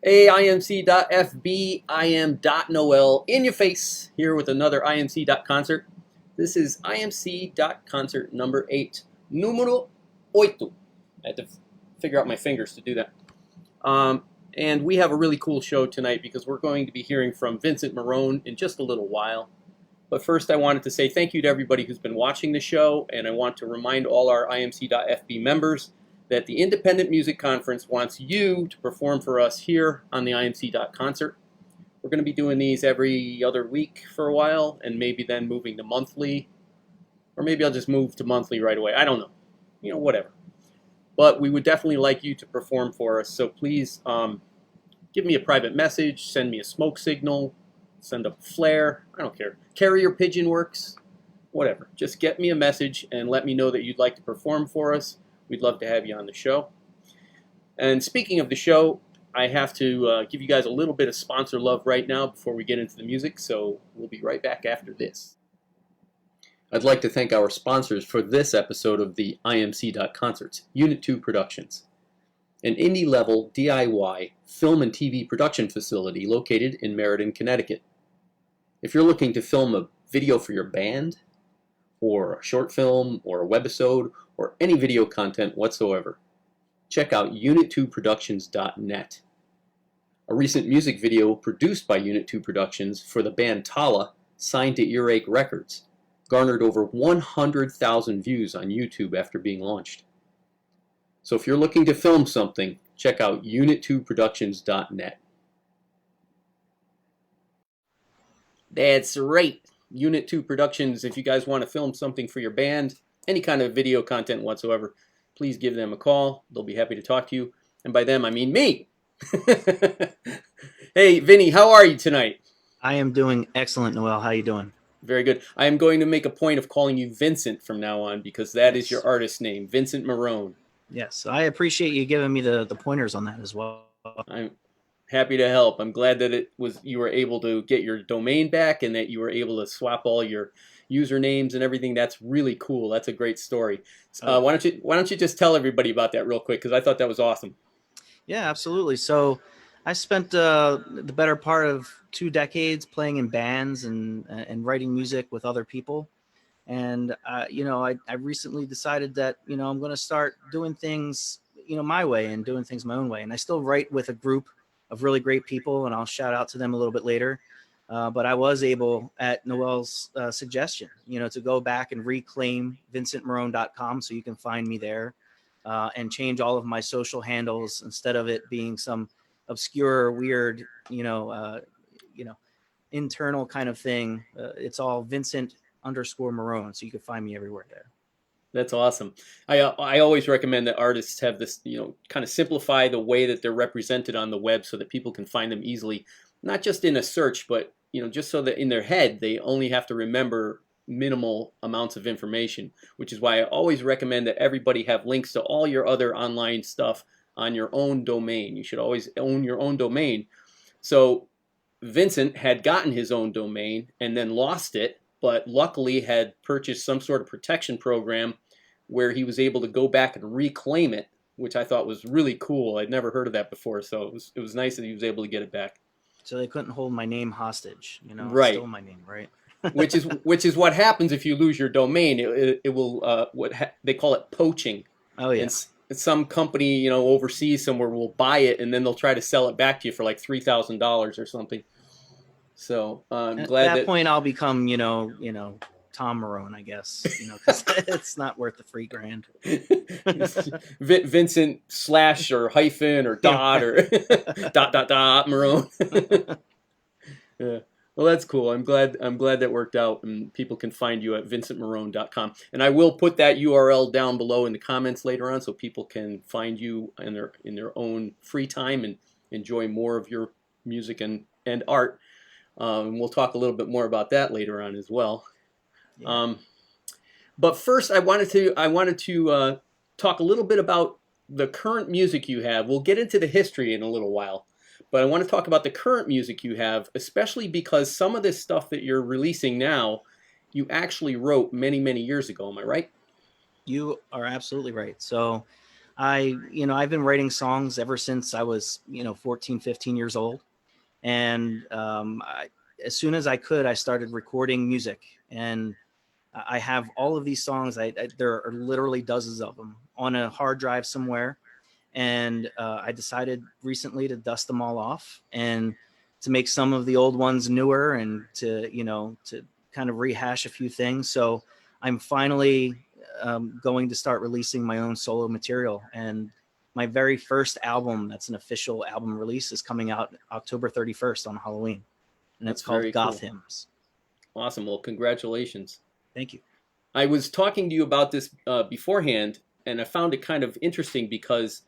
Hey, IMC.FB, I am .Noel in your face here with another IMC.concert. This is IMC.concert number 8, numero 8. I had to figure out my fingers to do that. And we have a really cool show tonight because we're going to be hearing from Vincent Marone in just a little while. But first I wanted to say thank you to everybody who's been watching the show, and I want to remind all our IMC.FB members that the Independent Music Conference wants you to perform for us here on the IMC.concert. We're going to be doing these every other week for a while, and maybe then moving to monthly. Or maybe I'll just move to monthly right away. I don't know. Whatever. But we would definitely like you to perform for us, so please give me a private message, send me a smoke signal, send a flare, I don't care. Carrier pigeon works, whatever. Just get me a message and let me know that you'd like to perform for us. We'd love to have you on the show. And speaking of the show, I have to give you guys a little bit of sponsor love right now before we get into the music, so we'll be right back after this. I'd like to thank our sponsors for this episode of the IMC.Concerts, Unit 2 Productions, an indie-level DIY film and TV production facility located in Meriden, Connecticut. If you're looking to film a video for your band, or a short film, or a webisode, or any video content whatsoever, check out unit2productions.net. A recent music video produced by Unit 2 Productions for the band Tala, signed to Earache Records, garnered over 100,000 views on YouTube after being launched. So if you're looking to film something, check out unit2productions.net. That's right. Unit 2 Productions, if you guys want to film something for your band, any kind of video content whatsoever, please give them a call. They'll be happy to talk to you. And by them, I mean me. Hey, Vinny, how are you tonight? I am doing excellent, Noel. How you doing? Very good. I am going to make a point of calling you Vincent from now on because that is your artist name, Vincent Marone. Yes, I appreciate you giving me the pointers on that as well. I'm happy to help. I'm glad that you were able to get your domain back and that you were able to swap all your usernames and everything. That's really cool. That's a great story. Why don't you just tell everybody about that real quick, because I thought that was awesome. Yeah, absolutely. So I spent the better part of 2 decades playing in bands and writing music with other people. And, I recently decided that, I'm going to start doing things, my way and doing things my own way. And I still write with a group of really great people, and I'll shout out to them a little bit later. But I was able, at Noel's suggestion, to go back and reclaim vincentmarone.com, so you can find me there, and change all of my social handles instead of it being some obscure, weird, internal kind of thing. It's all Vincent_Marone, so you can find me everywhere there. That's awesome. I always recommend that artists have this, kind of simplify the way that they're represented on the web so that people can find them easily, not just in a search, but, just so that in their head, they only have to remember minimal amounts of information, which is why I always recommend that everybody have links to all your other online stuff on your own domain. You should always own your own domain. So Vincent had gotten his own domain and then lost it, but luckily had purchased some sort of protection program where he was able to go back and reclaim it, which I thought was really cool. I'd never heard of that before, so it was nice that he was able to get it back. So they couldn't hold my name hostage, right? It's still my name, right? which is what happens if you lose your domain. It will they call it poaching. Oh yeah. And some company overseas somewhere will buy it, and then they'll try to sell it back to you for like $3,000 or something. So I'm glad at that point I'll become Tom Marone, I guess, because it's not worth the free grand. Vincent / or hyphen or dot or dot Marone. Yeah. Well, that's cool. I'm glad that worked out, and people can find you at vincentmarone.com. And I will put that URL down below in the comments later on, so people can find you in their own free time and enjoy more of your music and art. And we'll talk a little bit more about that later on as well. Yeah. But first, I wanted to talk a little bit about the current music you have. We'll get into the history in a little while, but I want to talk about the current music you have, especially because some of this stuff that you're releasing now, you actually wrote many, many years ago. Am I right? You are absolutely right. So I've been writing songs ever since I was, 14, 15 years old. And as soon as I could, I started recording music. And I have all of these songs. There are literally dozens of them on a hard drive somewhere. And I decided recently to dust them all off and to make some of the old ones newer, and to kind of rehash a few things. So I'm finally going to start releasing my own solo material. And my very first album, that's an official album release, is coming out October 31st on Halloween. And it's That's called very Goth cool. Hymns. Awesome. Well, congratulations. Thank you. I was talking to you about this beforehand, and I found it kind of interesting because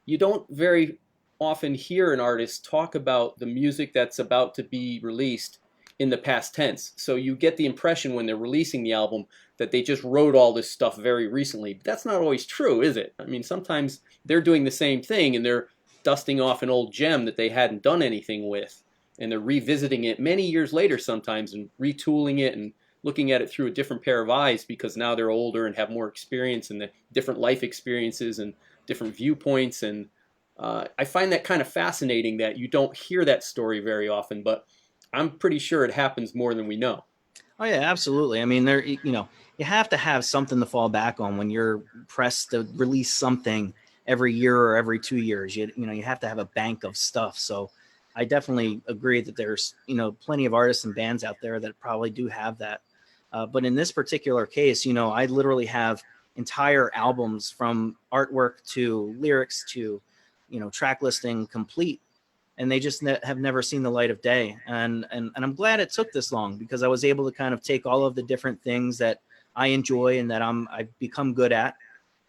you don't very often hear an artist talk about the music that's about to be released in the past tense. So you get the impression when they're releasing the album that they just wrote all this stuff very recently. But that's not always true, is it? I mean, sometimes they're doing the same thing and they're dusting off an old gem that they hadn't done anything with. And they're revisiting it many years later sometimes and retooling it and looking at it through a different pair of eyes because now they're older and have more experience and the different life experiences and different viewpoints. And I find that kind of fascinating that you don't hear that story very often, but I'm pretty sure it happens more than we know. Oh yeah, absolutely. I mean, you have to have something to fall back on when you're pressed to release something every year or every 2 years. You have to have a bank of stuff. So I definitely agree that there's, plenty of artists and bands out there that probably do have that. But in this particular case, I literally have entire albums from artwork to lyrics to, track listing complete, and they just have never seen the light of day. And I'm glad it took this long, because I was able to kind of take all of the different things that I enjoy and that I've become good at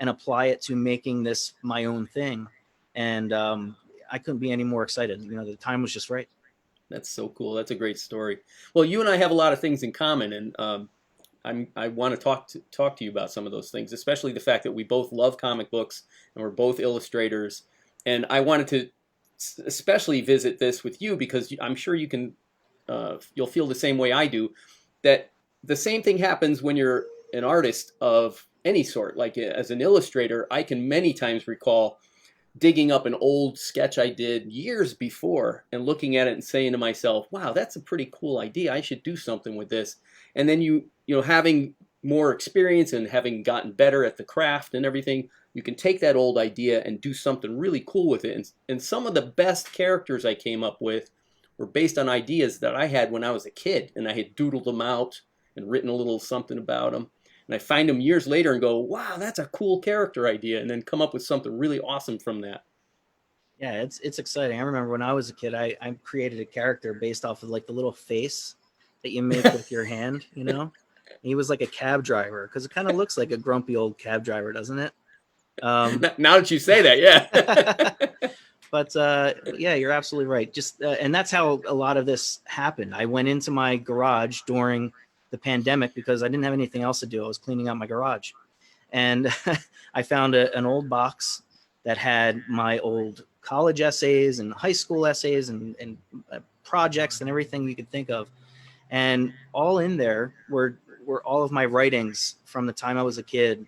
and apply it to making this my own thing. And I couldn't be any more excited. The time was just right. That's so cool. That's a great story. Well, you and I have a lot of things in common, and I want to talk to you about some of those things, especially the fact that we both love comic books and we're both illustrators. And I wanted to especially visit this with you because I'm sure you'll feel the same way I do, that the same thing happens when you're an artist of any sort. Like as an illustrator, I can many times recall digging up an old sketch I did years before and looking at it and saying to myself, wow, that's a pretty cool idea. I should do something with this. And then having more experience and having gotten better at the craft and everything, you can take that old idea and do something really cool with it. And some of the best characters I came up with were based on ideas that I had when I was a kid, and I had doodled them out and written a little something about them. And I find them years later and go, wow, that's a cool character idea, and then come up with something really awesome from that. Yeah, it's exciting. I remember when I was a kid, I created a character based off of like the little face that you make with your hand, He was like a cab driver, because it kind of looks like a grumpy old cab driver, doesn't it? Now that you say that, yeah. But yeah, you're absolutely right. Just and that's how a lot of this happened. I went into my garage during the pandemic because I didn't have anything else to do. I was cleaning out my garage, and I found an old box that had my old college essays and high school essays and projects and everything you could think of. And all in there were all of my writings from the time I was a kid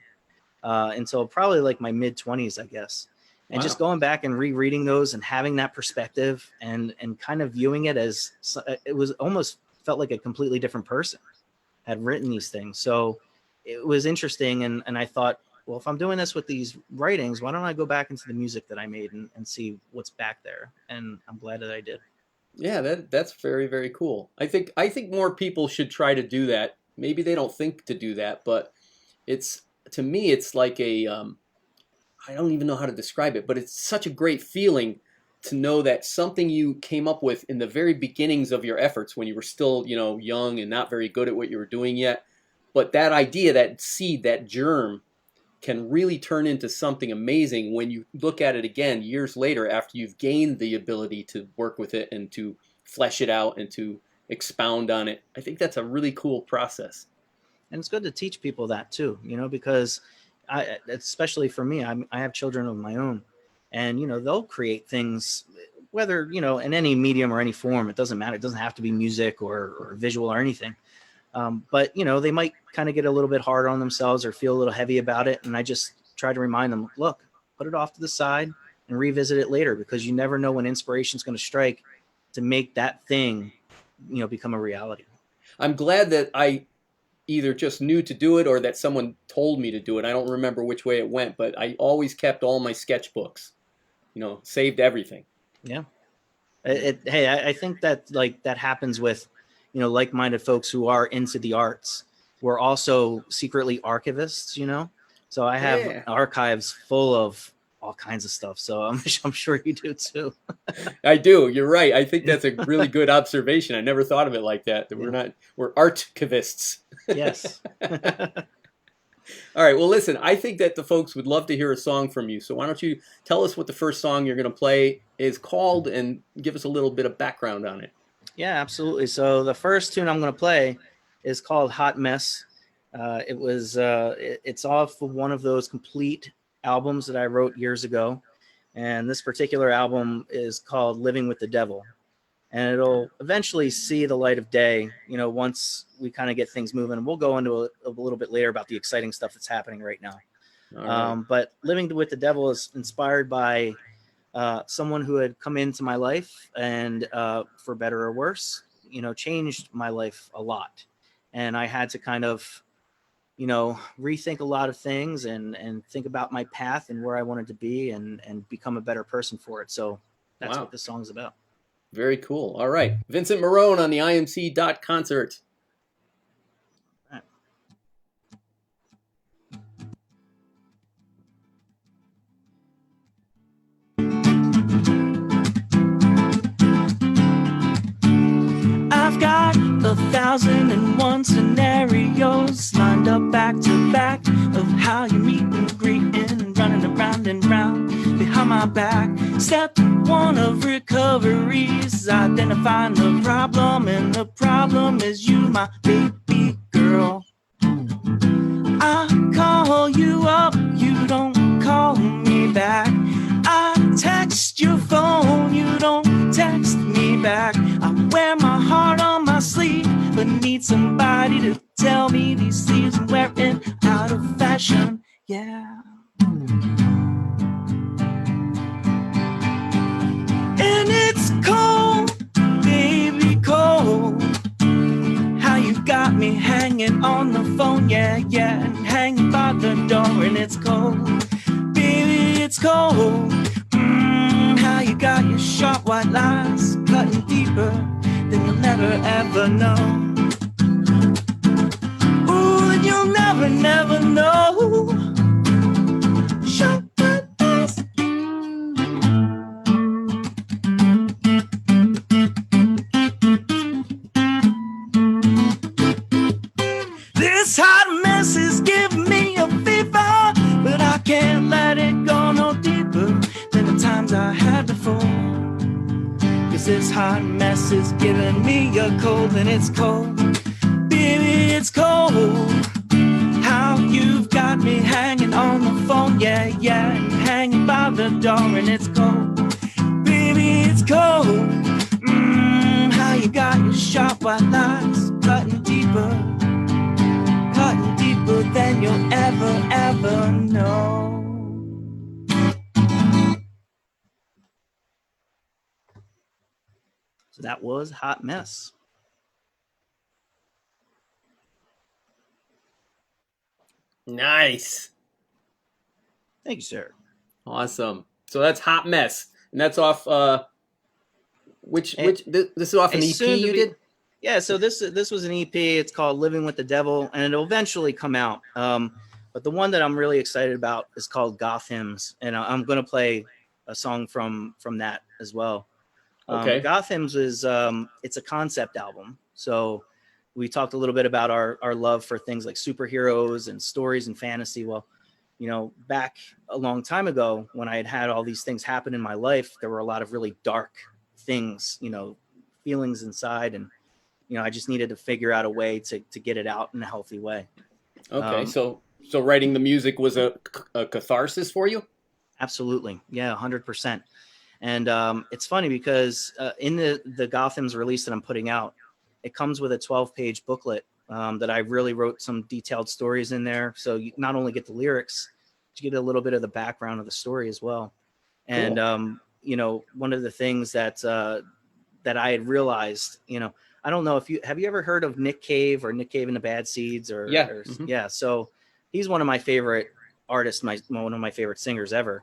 until probably like my mid-20s, I guess. And just going back and rereading those and having that perspective and kind of viewing it as, it was almost felt like a completely different person had written these things. So it was interesting. And I thought, well, if I'm doing this with these writings, why don't I go back into the music that I made and see what's back there? And I'm glad that I did. Yeah, that's very, very cool. I think more people should try to do that. Maybe they don't think to do that, but to me, it's like I don't even know how to describe it, but it's such a great feeling to know that something you came up with in the very beginnings of your efforts when you were still, young and not very good at what you were doing yet. But that idea, that seed, that germ can really turn into something amazing when you look at it again years later after you've gained the ability to work with it and to flesh it out and to expound on it. I think that's a really cool process. And it's good to teach people that too, because especially for me, I have children of my own, and they'll create things, whether in any medium or any form. It doesn't matter. It doesn't have to be music or visual or anything. But they might kind of get a little bit hard on themselves or feel a little heavy about it, and I just try to remind them, look, put it off to the side and revisit it later, because you never know when inspiration is going to strike to make that thing, you know, become a reality. I'm glad that I either just knew to do it or that someone told me to do it. I don't remember which way it went, but I always kept all my sketchbooks, you know, saved everything. Yeah. Hey, I think that like that happens with, you know, like-minded folks who are into the arts. We're also secretly archivists, you know. So I have Yeah. archives full of all kinds of stuff. So I'm sure you do too. I do. You're right. I think that's a really good observation. I never thought of it like that. That Yeah. we're archivists. Yes. All right. Well, listen, I think that the folks would love to hear a song from you. So why don't you tell us what the first song you're going to play is called and give us a little bit of background on it. Yeah, absolutely. So the first tune I'm going to play is called Hot Mess. It's off of one of those complete albums that I wrote years ago. And this particular album is called Living with the Devil. And it'll eventually see the light of day, you know, once we kind of get things moving. We'll go into a little bit later about the exciting stuff that's happening right now. All right. But Living with the Devil is inspired by someone who had come into my life and for better or worse, you know, changed my life a lot. And I had to kind of, you know, rethink a lot of things and think about my path and where I wanted to be and become a better person for it. So that's Wow. what this song's about. Very cool. All right. Vincent Marone on the IMC.concert. All right. I've got 1,001 scenarios lined up back to back of how you meet and greet and running around and round behind my back. Step one of recovery is identifying the problem, and the problem is you, my baby girl. I call you up, you don't call me back. I text your phone, you don't text me back. I wear my heart on my sleeve, but need somebody to tell me these sleeves I'm wearing out of fashion. Yeah. And it's cold, baby, cold. How you got me hanging on the phone, yeah, yeah, and hanging by the door, and it's cold, baby, it's cold. How you got your sharp white lines cutting deeper than you'll never ever know. Ooh, and you'll never, never know. Sharp white lines. This hot mess is giving me a fever, but I can't let it go no deeper than the times I had before. 'Cause this hot mess is giving me a cold, and it's cold, baby, it's cold. How you've got me hanging on the phone, yeah, yeah, and hanging by the door, and it's cold, baby, it's cold. How you got your sharp white lines cutting deeper than you'll ever, ever know. So that was Hot Mess. Nice. Thank you, sir. Awesome. So that's Hot Mess. And that's off this is off an EP you did? Yeah, so this was an EP. It's called Living with the Devil, and it'll eventually come out. But the one that I'm really excited about is called Goth Hymns, and I'm going to play a song from that as well. Okay. Goth Hymns is it's a concept album. So we talked a little bit about our love for things like superheroes and stories and fantasy. Well, you know, back a long time ago when I had all these things happen in my life, there were a lot of really dark things, you know, feelings inside, and you know, I just needed to figure out a way to get it out in a healthy way. Okay, so writing the music was a catharsis for you? Absolutely. Yeah, 100%. And it's funny because in the Goth Hymns release that I'm putting out, it comes with a 12-page booklet that I really wrote some detailed stories in there. So you not only get the lyrics get a little bit of the background of the story as well. And Cool. you know, one of the things that that I had realized, you know, I don't know if you have you ever heard of Nick Cave or Nick Cave and the Bad Seeds Yeah. or Hmm. yeah. So he's one of my favorite artists, one of my favorite singers ever.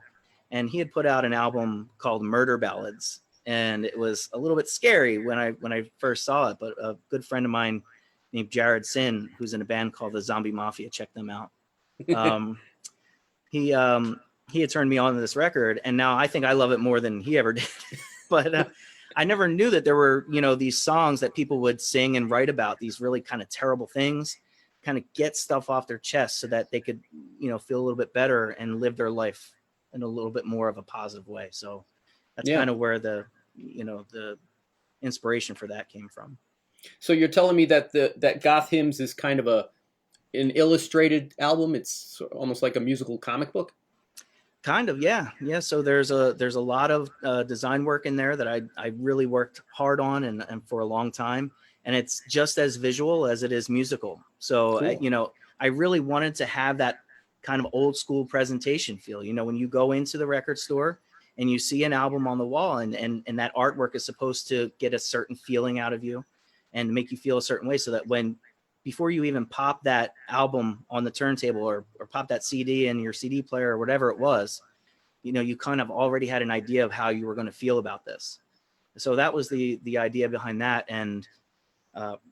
And he had put out an album called Murder Ballads. And it was a little bit scary when I first saw it, but a good friend of mine named Jared Sin, who's in a band called the Zombie Mafia, check them out. Um, he he had turned me on to this record, and now I think I love it more than he ever did. But I never knew that there were, you know, these songs that people would sing and write about these really kind of terrible things, kind of get stuff off their chest so that they could, you know, feel a little bit better and live their life in a little bit more of a positive way. So that's Yeah. kind of where the, you know, the inspiration for that came from. So you're telling me that that Goth Hymns is kind of an illustrated album. It's almost like a musical comic book. Kind of, yeah, yeah. So there's a lot of design work in there that I really worked hard on and for a long time, and it's just as visual as it is musical. So Cool. you know, I really wanted to have that kind of old school presentation feel. You know, when you go into the record store and you see an album on the wall, and that artwork is supposed to get a certain feeling out of you and make you feel a certain way, so that when before you even pop that album on the turntable or pop that CD in your CD player or whatever it was, you know, you kind of already had an idea of how you were going to feel about this. So that was the idea behind that. And,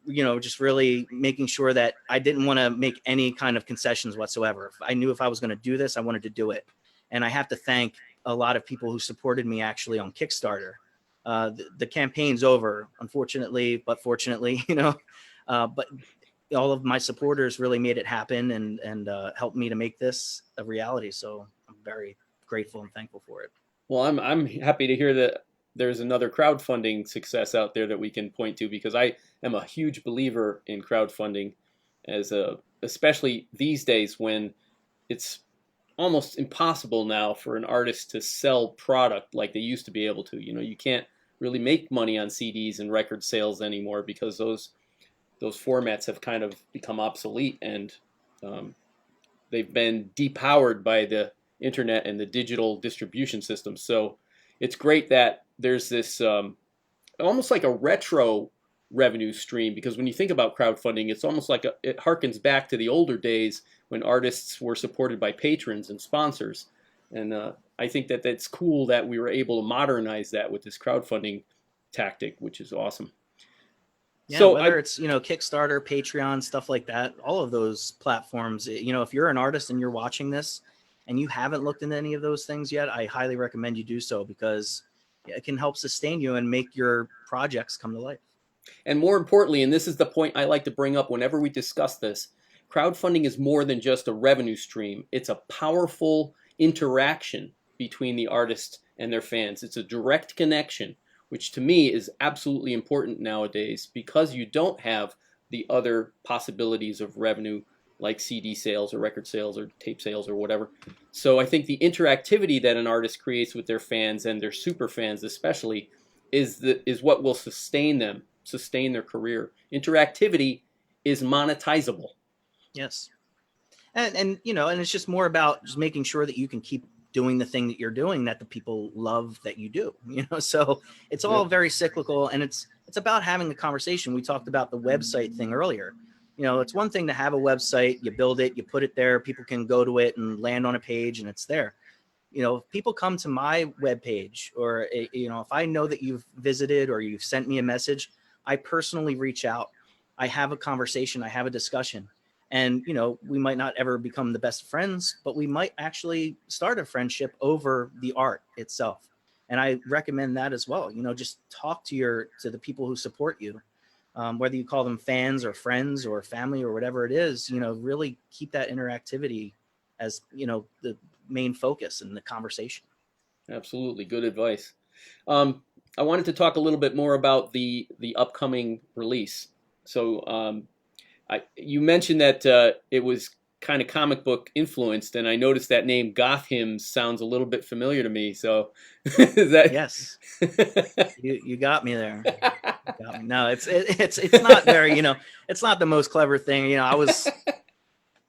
you know, just really making sure that I didn't want to make any kind of concessions whatsoever. If I knew if I was going to do this, I wanted to do it. And I have to thank a lot of people who supported me actually on Kickstarter. The campaign's over, unfortunately, but fortunately, you know, but all of my supporters really made it happen and helped me to make this a reality. So I'm very grateful and thankful for it. Well, I'm happy to hear that there's another crowdfunding success out there that we can point to, because I am a huge believer in crowdfunding, as a especially these days when it's almost impossible now for an artist to sell product like they used to be able to. You know, you can't really make money on CDs and record sales anymore because those formats have kind of become obsolete, and um, they've been depowered by the internet and the digital distribution system. So it's great that there's this almost like a retro revenue stream, because when you think about crowdfunding, it's almost like it harkens back to the older days when artists were supported by patrons and sponsors. And I think that that's cool that we were able to modernize that with this crowdfunding tactic, which is awesome. Yeah, So whether it's, you know, Kickstarter, Patreon, stuff like that, all of those platforms, you know, if you're an artist and you're watching this and you haven't looked into any of those things yet, I highly recommend you do so, because it can help sustain you and make your projects come to life. And more importantly, and this is the point I like to bring up whenever we discuss this, crowdfunding is more than just a revenue stream. It's a powerful interaction between the artist and their fans. It's a direct connection, which to me is absolutely important nowadays, because you don't have the other possibilities of revenue like CD sales or record sales or tape sales or whatever. So I think the interactivity that an artist creates with their fans, and their super fans especially, is what will sustain them, sustain their career. Interactivity is monetizable. Yes. And you know, and it's just more about just making sure that you can keep doing the thing that you're doing that the people love that you do, you know. So it's all Yep. very cyclical, and it's about having the conversation. We talked about the website thing earlier. You know, it's one thing to have a website, you build it, you put it there, people can go to it and land on a page and it's there. You know, if people come to my webpage, or you know, if I know that you've visited or you've sent me a message, I personally reach out, I have a conversation, I have a discussion. And you know, we might not ever become the best friends, but we might actually start a friendship over the art itself. And I recommend that as well. You know, just talk to the people who support you, whether you call them fans or friends or family or whatever it is. You know, really keep that interactivity as, you know, the main focus in the conversation. Absolutely, good advice. Um, I wanted to talk a little bit more about the upcoming release. So you mentioned that it was kind of comic book influenced, and I noticed that name Goth Hymns sounds a little bit familiar to me. So is that? Yes, you got me there. You got me. No, it's not very, you know, it's not the most clever thing. You know, I was,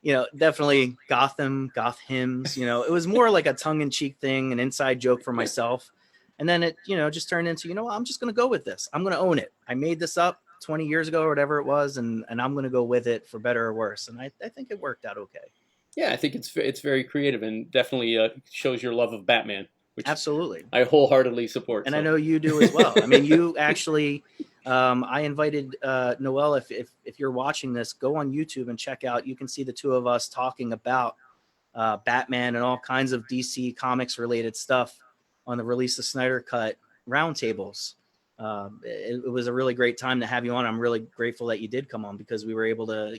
definitely goth hymns. It was more like a tongue-in-cheek thing, an inside joke for myself. And then it, just turned into, I'm just going to go with this. I'm going to own it. I made this up 20 years ago or whatever it was, and I'm going to go with it for better or worse. And I think it worked out okay. Yeah, I think it's very creative and definitely shows your love of Batman, which Absolutely. I wholeheartedly support. And I know you do as well. I mean, you actually, I invited Noel, if you're watching this, go on YouTube and check out. You can see the two of us talking about Batman and all kinds of DC Comics related stuff on the Release the Snyder Cut roundtables. It was a really great time to have you on. I'm really grateful that you did come on, because we were able to,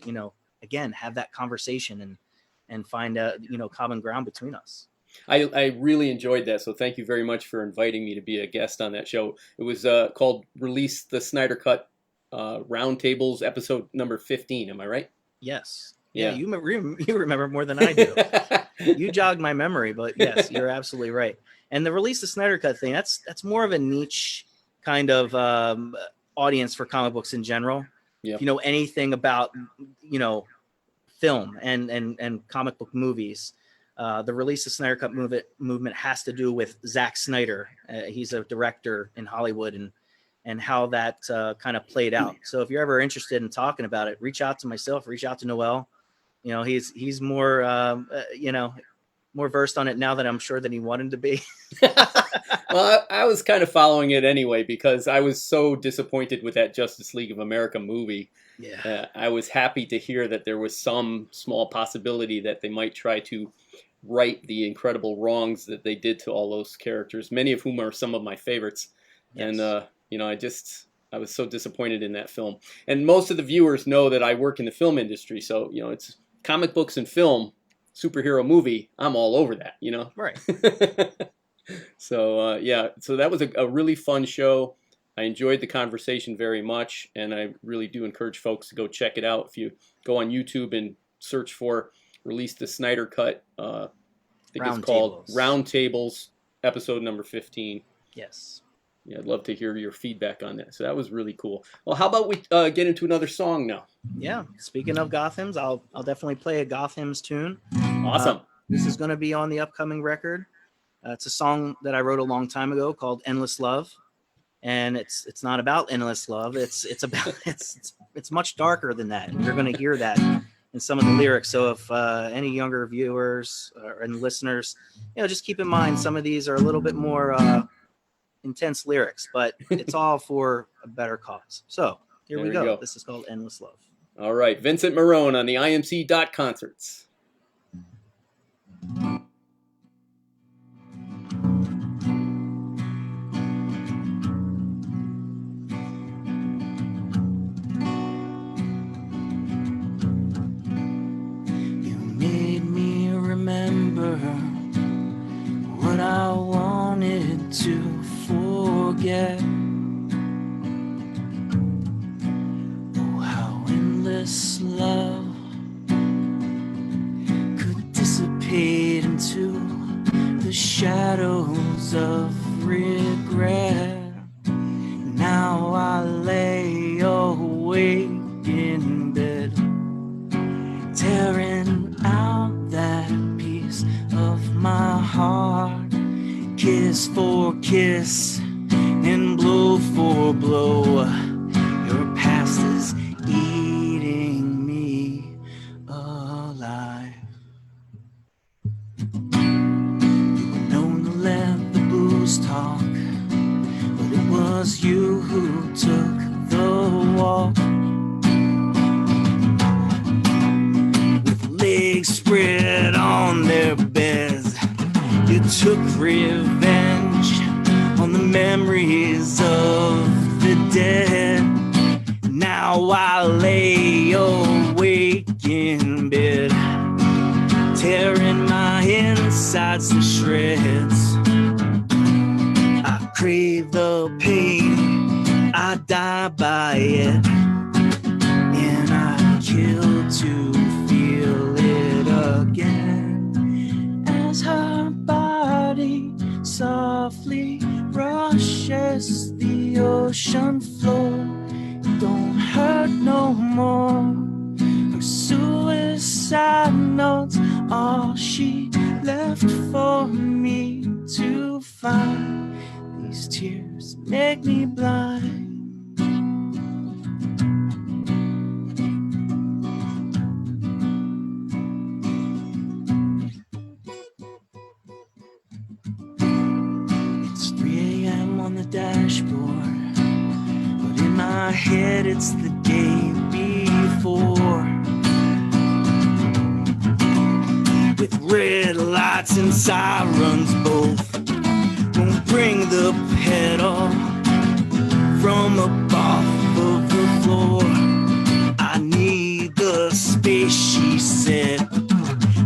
again, have that conversation and find common ground between us. I really enjoyed that, so thank you very much for inviting me to be a guest on that show. It was called Release the Snyder Cut Roundtables, episode number 15. Am I right? Yes. Yeah. You remember more than I do. You jogged my memory, but yes, you're absolutely right. And the Release the Snyder Cut thing, that's more of a niche kind of audience for comic books in general. Yep. If you know anything about, film and comic book movies, the Release the Snyder Cut movement has to do with Zack Snyder. He's a director in Hollywood, and how that kind of played out. So if you're ever interested in talking about it, reach out to myself, reach out to Noel. He's more, more versed on it now than I'm sure that he wanted to be. Well, I was kind of following it anyway, because I was so disappointed with that Justice League of America movie. Yeah. I was happy to hear that there was some small possibility that they might try to right the incredible wrongs that they did to all those characters, many of whom are some of my favorites. Yes. And, I was so disappointed in that film. And most of the viewers know that I work in the film industry, so, it's comic books and film, superhero movie, I'm all over that, Right. So, so that was a really fun show. I enjoyed the conversation very much, and I really do encourage folks to go check it out. If you go on YouTube and search for Release the Snyder Cut, I think it's called Roundtables, episode number 15. Yes. Yeah, I'd love to hear your feedback on that. So that was really cool. Well, how about we get into another song now? Yeah. Speaking of goth hymns, I'll definitely play a goth hymns tune. Awesome. This is going to be on the upcoming record. It's a song that I wrote a long time ago called "Endless Love," and it's not about endless love. It's about it's much darker than that. And you're going to hear that in some of the lyrics. So if any younger viewers and listeners, just keep in mind some of these are a little bit more intense lyrics, but it's all for a better cause. So here we go. This is called "Endless Love." All right, Vincent Marone on the IMC Concerts. Remember what I wanted to forget. Oh, how endless love could dissipate into the shadows of regret. Now I lay awake in bed, tearing out that piece of my heart, kiss for kiss and blow for blow. Your past is eating me alive. You were known to let the booze talk, but it was you who took the walk. Legs spread on their beds, you took revenge on the memories of the dead. Now I lay awake in bed, tearing my insides to shreds. I crave the pain, I die by it, and I kill to feel it again, as her body softly rushes the ocean floor. It don't hurt no more. Her suicide suicide notes, all she left for me to find. These tears make me blind. It's 3 a.m. on the dashboard, but in my head it's the day before. With red lights and sirens both, won't bring the pedal from above of the floor. I need the space, she said,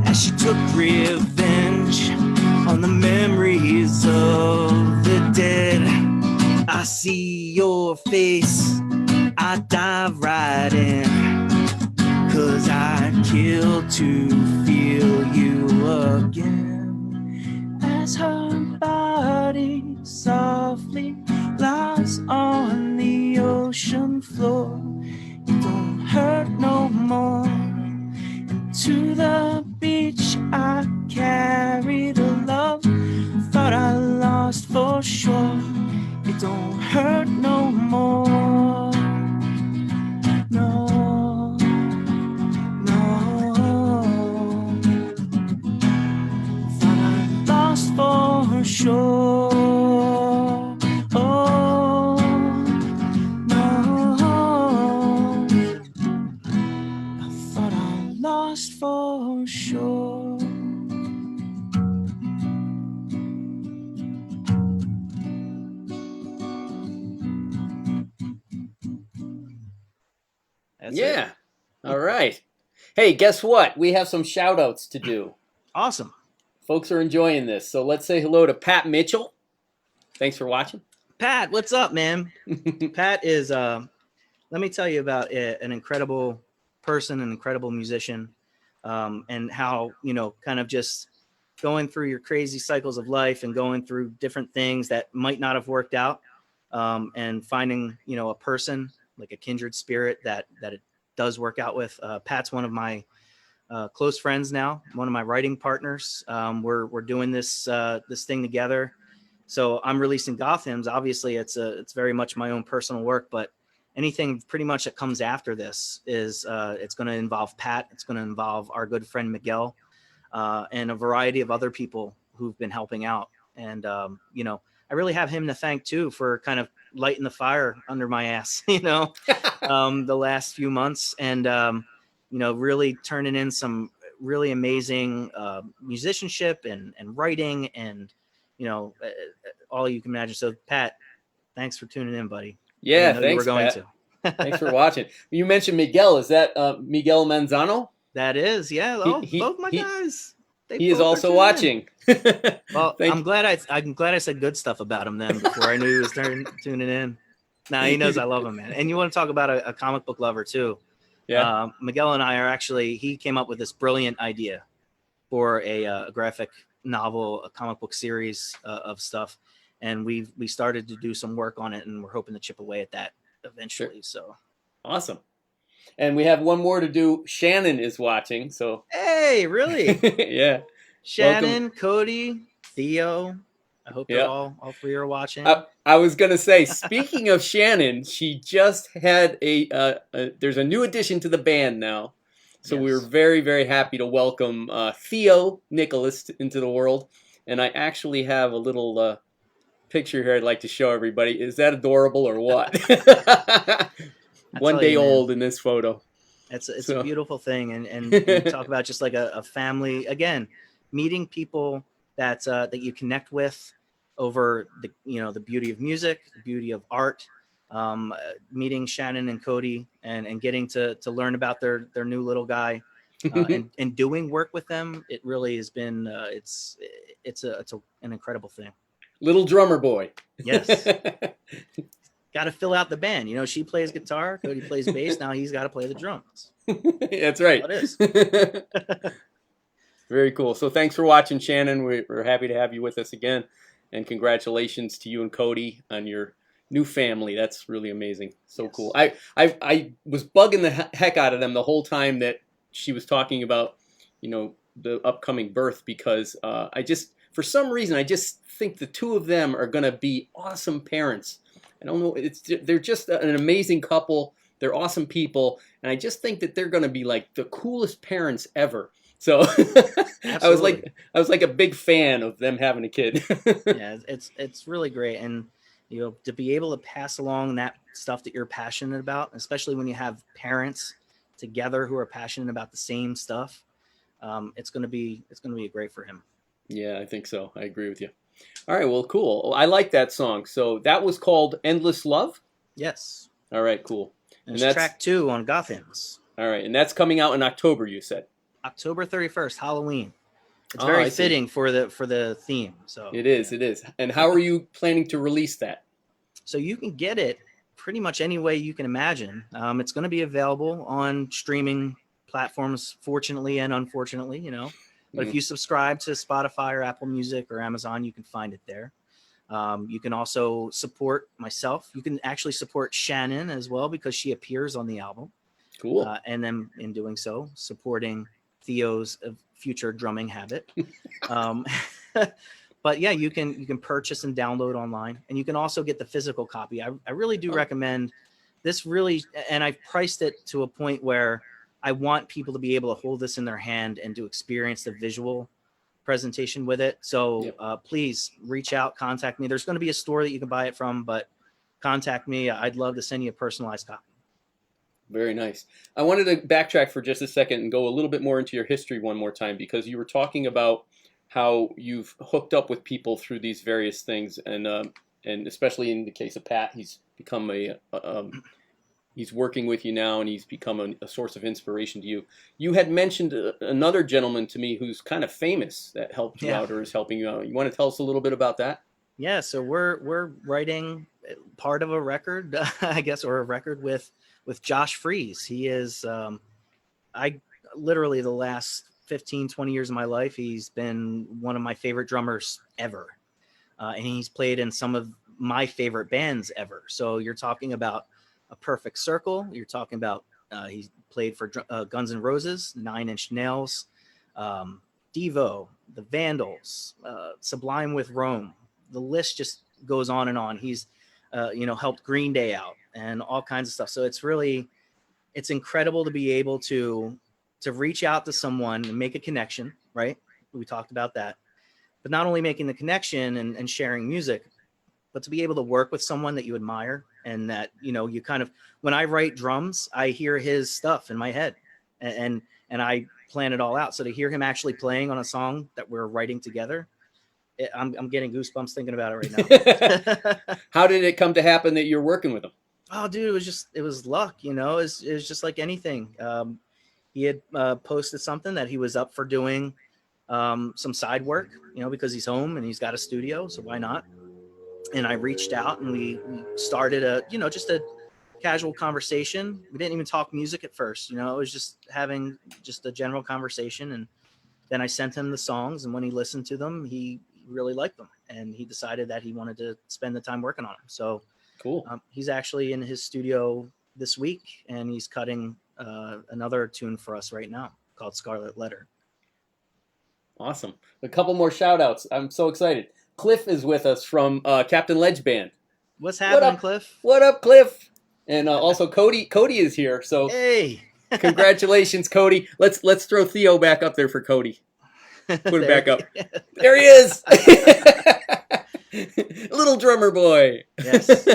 as she took revenge on the memories of the dead. I see your face, I dive right in, 'cause I kill to feel you again. As her body softly lies on the ocean floor, it don't hurt no more. And to the beach I carried a love thought I lost for sure. It don't hurt no more. No, no. Thought I lost for sure. Oh, no. I thought I lost for sure. That's Yeah. it. All right. Hey, guess what? We have some shout outs to do. Awesome. Folks are enjoying this. So let's say hello to Pat Mitchell. Thanks for watching. Pat, what's up, man? Pat is, let me tell you about an incredible person, an incredible musician, and how, you know, kind of just going through your crazy cycles of life and going through different things that might not have worked out, and finding, you know, a person like a kindred spirit that it does work out with. Pat's one of my close friends now, one of my writing partners. We're doing this thing together. So I'm releasing goth hymns. Obviously, it's very much my own personal work, but anything pretty much that comes after this is it's going to involve Pat. It's going to involve our good friend Miguel, and a variety of other people who've been helping out. And you know, I really have him to thank too for kind of lighting the fire under my ass, you know, the last few months, and you know, really turning in some really amazing musicianship and writing, and you know, all you can imagine. So Pat, thanks for tuning in, buddy. Yeah, know thanks, you were going Pat. Thanks for watching. You mentioned Miguel. Is that Miguel Manzano? That is, yeah. Oh, both my guys. He is also watching. Well, I'm glad I said good stuff about him then before I knew he was tuning in. Now he knows I love him, man. And you want to talk about a comic book lover too? Yeah. Miguel and I are actually. He came up with this brilliant idea for a graphic novel, a comic book series of stuff, and we started to do some work on it, and we're hoping to chip away at that eventually. Sure. So awesome. And we have one more to do. Shannon is watching, so hey, really? Yeah. Shannon, welcome. Cody, Theo. I hope you're all three are watching. I was gonna say, speaking of Shannon, she just had there's a new addition to the band now, so yes. We were very, very happy to welcome Theo Nicholas into the world. And I actually have a little picture here I'd like to show everybody. Is that adorable or what? One day old in this photo. It's a beautiful thing, and you talk about just like a family again, meeting people that you connect with over the beauty of music, the beauty of art. Meeting Shannon and Cody and getting to learn about their new little guy, and doing work with them. It really has been it's an incredible thing. Little drummer boy. Yes. Got to fill out the band. You know, she plays guitar, Cody plays bass. Now he's got to play the drums. That's right. That's what it is. Very cool. So thanks for watching, Shannon. We're happy to have you with us again. And congratulations to you and Cody on your new family. That's really amazing. So yes. Cool. I was bugging the heck out of them the whole time that she was talking about, the upcoming birth, because for some reason, I just think the two of them are going to be awesome parents. I don't know. They're just an amazing couple. They're awesome people. And I just think that they're going to be like the coolest parents ever. So Absolutely. I was like a big fan of them having a kid. Yeah, it's really great. And to be able to pass along that stuff that you're passionate about, especially when you have parents together who are passionate about the same stuff, it's going to be great for him. Yeah, I think so. I agree with you. All right, well, cool. I like that song. So that was called Endless Love? Yes. All right, cool. And it's track 2 on Gotham's. All right, and that's coming out in October, you said? October 31st, Halloween. It's very fitting for the theme. So it is. And how are you planning to release that? So you can get it pretty much any way you can imagine. It's going to be available on streaming platforms, fortunately and unfortunately, But if you subscribe to Spotify or Apple Music or Amazon, you can find it there. You can also support myself. You can actually support Shannon as well, because she appears on the album. Cool. And then in doing so, supporting Theo's future drumming habit. But yeah, you can purchase and download online, and you can also get the physical copy. I really do recommend this, really, and I've priced it to a point where I want people to be able to hold this in their hand and to experience the visual presentation with it. So please reach out, contact me. There's going to be a store that you can buy it from, but contact me. I'd love to send you a personalized copy. Very nice. I wanted to backtrack for just a second and go a little bit more into your history one more time, because you were talking about how you've hooked up with people through these various things, and especially in the case of Pat, he's become he's working with you now, and he's become a source of inspiration to you. You had mentioned another gentleman to me who's kind of famous that helped you out or is helping you out. You want to tell us a little bit about that? Yeah, so we're writing part of a record, I guess, or a record with Josh Freese. He is, I literally the last 15, 20 years of my life, he's been one of my favorite drummers ever. And he's played in some of my favorite bands ever. So you're talking about A Perfect Circle. You're talking about, he played for Guns N' Roses, Nine Inch Nails, Devo, The Vandals, Sublime with Rome. The list just goes on and on. He's, helped Green Day out and all kinds of stuff. So it's incredible to be able to reach out to someone and make a connection, right? We talked about that. But not only making the connection and sharing music, but to be able to work with someone that you admire, and that, you kind of, when I write drums, I hear his stuff in my head, and I plan it all out. So to hear him actually playing on a song that we're writing together, I'm getting goosebumps thinking about it right now. How did it come to happen that you're working with him? Oh, dude, it was luck, it was just like anything. He had posted something that he was up for doing some side work, because he's home and he's got a studio, so why not? And I reached out, and we started just a casual conversation. We didn't even talk music at first, it was just having just a general conversation. And then I sent him the songs, and when he listened to them, he really liked them, and he decided that he wanted to spend the time working on them. So cool. He's actually in his studio this week, and he's cutting another tune for us right now called Scarlet Letter. Awesome. A couple more shout outs. I'm so excited. Cliff is with us from Captain Ledge Band. What's happening, Cliff? What up, Cliff? And also Cody is here. So hey, congratulations, Cody. Let's throw Theo back up there for Cody. Put it back up. There he is. Little drummer boy. Yes.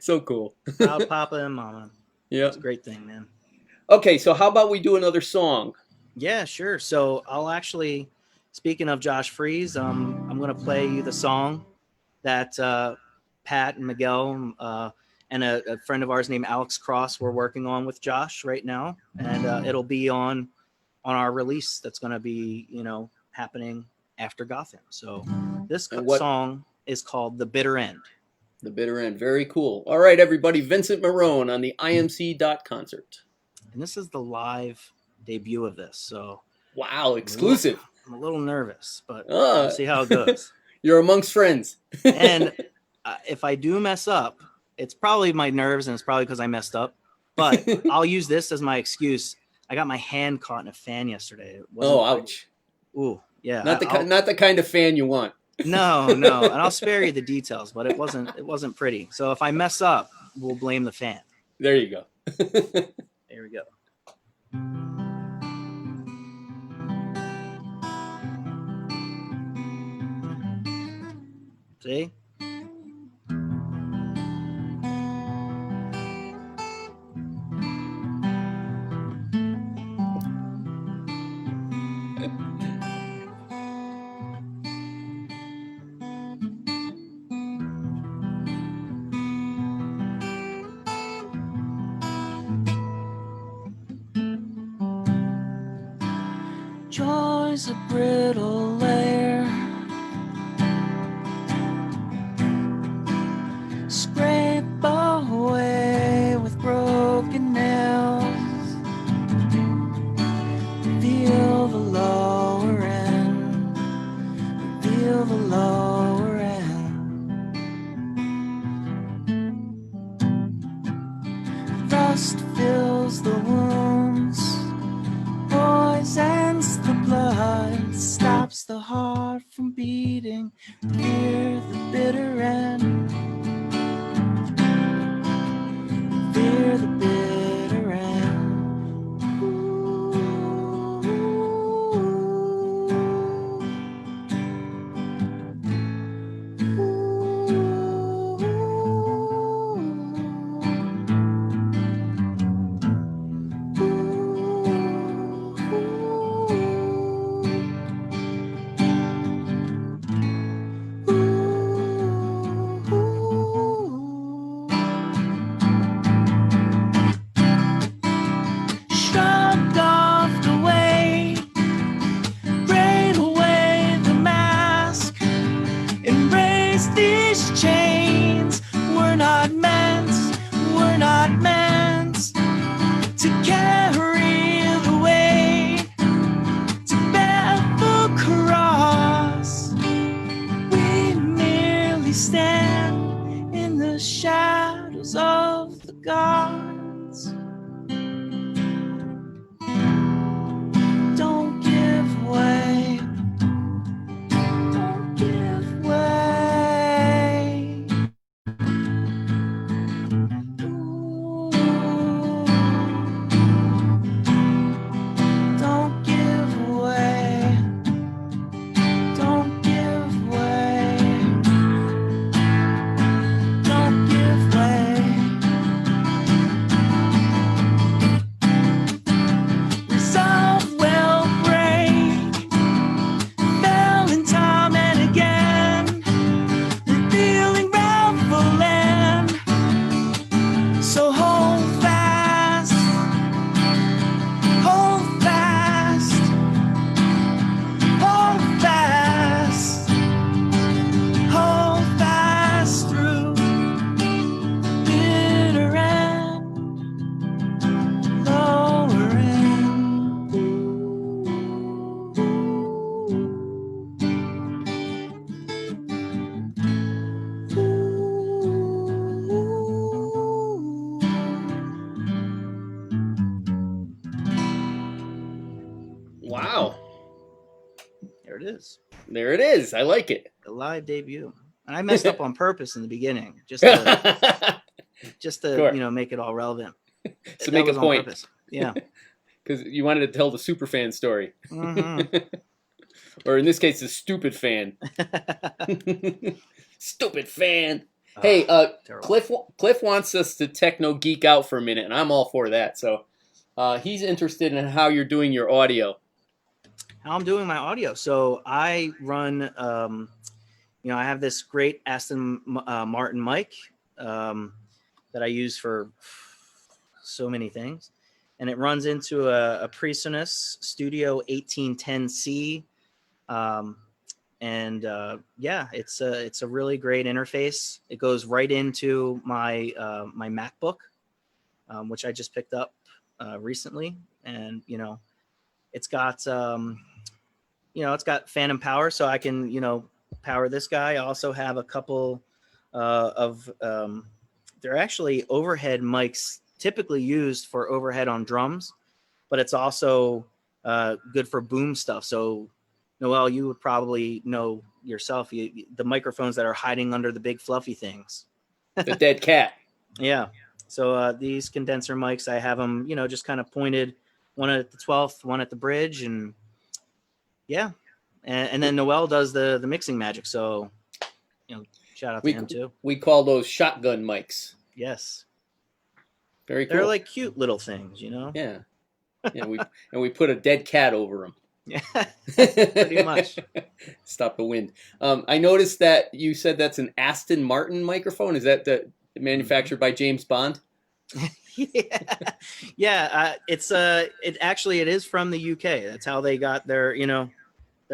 So cool. Proud Papa and Mama. Yeah. It's a great thing, man. Okay, so how about we do another song? Yeah, sure. So I'll actually, speaking of Josh Freese, I'm going to play you the song that Pat and Miguel and a friend of ours named Alex Cross we're working on with Josh right now. And it'll be on our release that's going to be, happening after Gotham. So this song is called The Bitter End. The Bitter End. Very cool. All right, everybody. Vincent Marone on the IMC concert. And this is the live debut of this. So wow, exclusive. I'm a little nervous, but we'll see how it goes. You're amongst friends. And if I do mess up, it's probably my nerves, and it's probably because I messed up. But I'll use this as my excuse. I got my hand caught in a fan yesterday. It Oh, wasn't pretty. ouch! Ooh, yeah. Not the kind of fan you want. No, no, and I'll spare you the details, but it wasn't pretty. So if I mess up, we'll blame the fan. There you go. There we go. See? Joy's a brittle layer, scrape away with broken nails, feel the lower end, feel the lower end. Rust fills the wounds, poisons the blood, stops the heart from beating near the bitter end. Fear the bitter end. Shrugged off the weight, brain away the mask, embrace these chains. We're not meant to carry the weight, to bear the cross. We merely stand in the shadows of the gods. Don't give way. Don't give way. Ooh. Don't give way. Don't give way. Don't give way. Resolve will break, fell in time and again, revealing reveling. So hold fast, hold fast, hold fast, hold fast through bitter end, lower end. Wow. There it is. There it is. I like it. The live debut. And I messed up on purpose in the beginning, just to Sure. make it all relevant. To That make a was on point. purpose. Yeah. Because you wanted to tell the super fan story. Mhm. Or in this case, the stupid fan. Stupid fan. Ah, Hey, terrible. Cliff wants us to techno geek out for a minute, and I'm all for that. So he's interested in how you're doing your audio. How I'm doing my audio. So I run, I have this great Aston Martin mic that I use for so many things, and it runs into a Presonus Studio 1810C, it's a really great interface. It goes right into my my MacBook, which I just picked up recently, and it's got it's got phantom power, so I can power this guy. I also have a couple of they're actually overhead mics typically used for overhead on drums. but it's also good for boom stuff. So, Noel, you would probably know yourself the microphones that are hiding under the big fluffy things. The dead cat. Yeah. So these condenser mics, I have them, just kind of pointed, one at the 12th, one at the bridge, and yeah. And then Noel does the mixing magic. So, shout out to him too. We call those shotgun mics. Yes. Very cool. They're like cute little things, Yeah. Yeah. We put a dead cat over them. Yeah. Pretty much. Stop the wind. I noticed that you said that's an Aston Martin microphone. Is that manufactured by James Bond? Yeah. It is from the UK. That's how they got their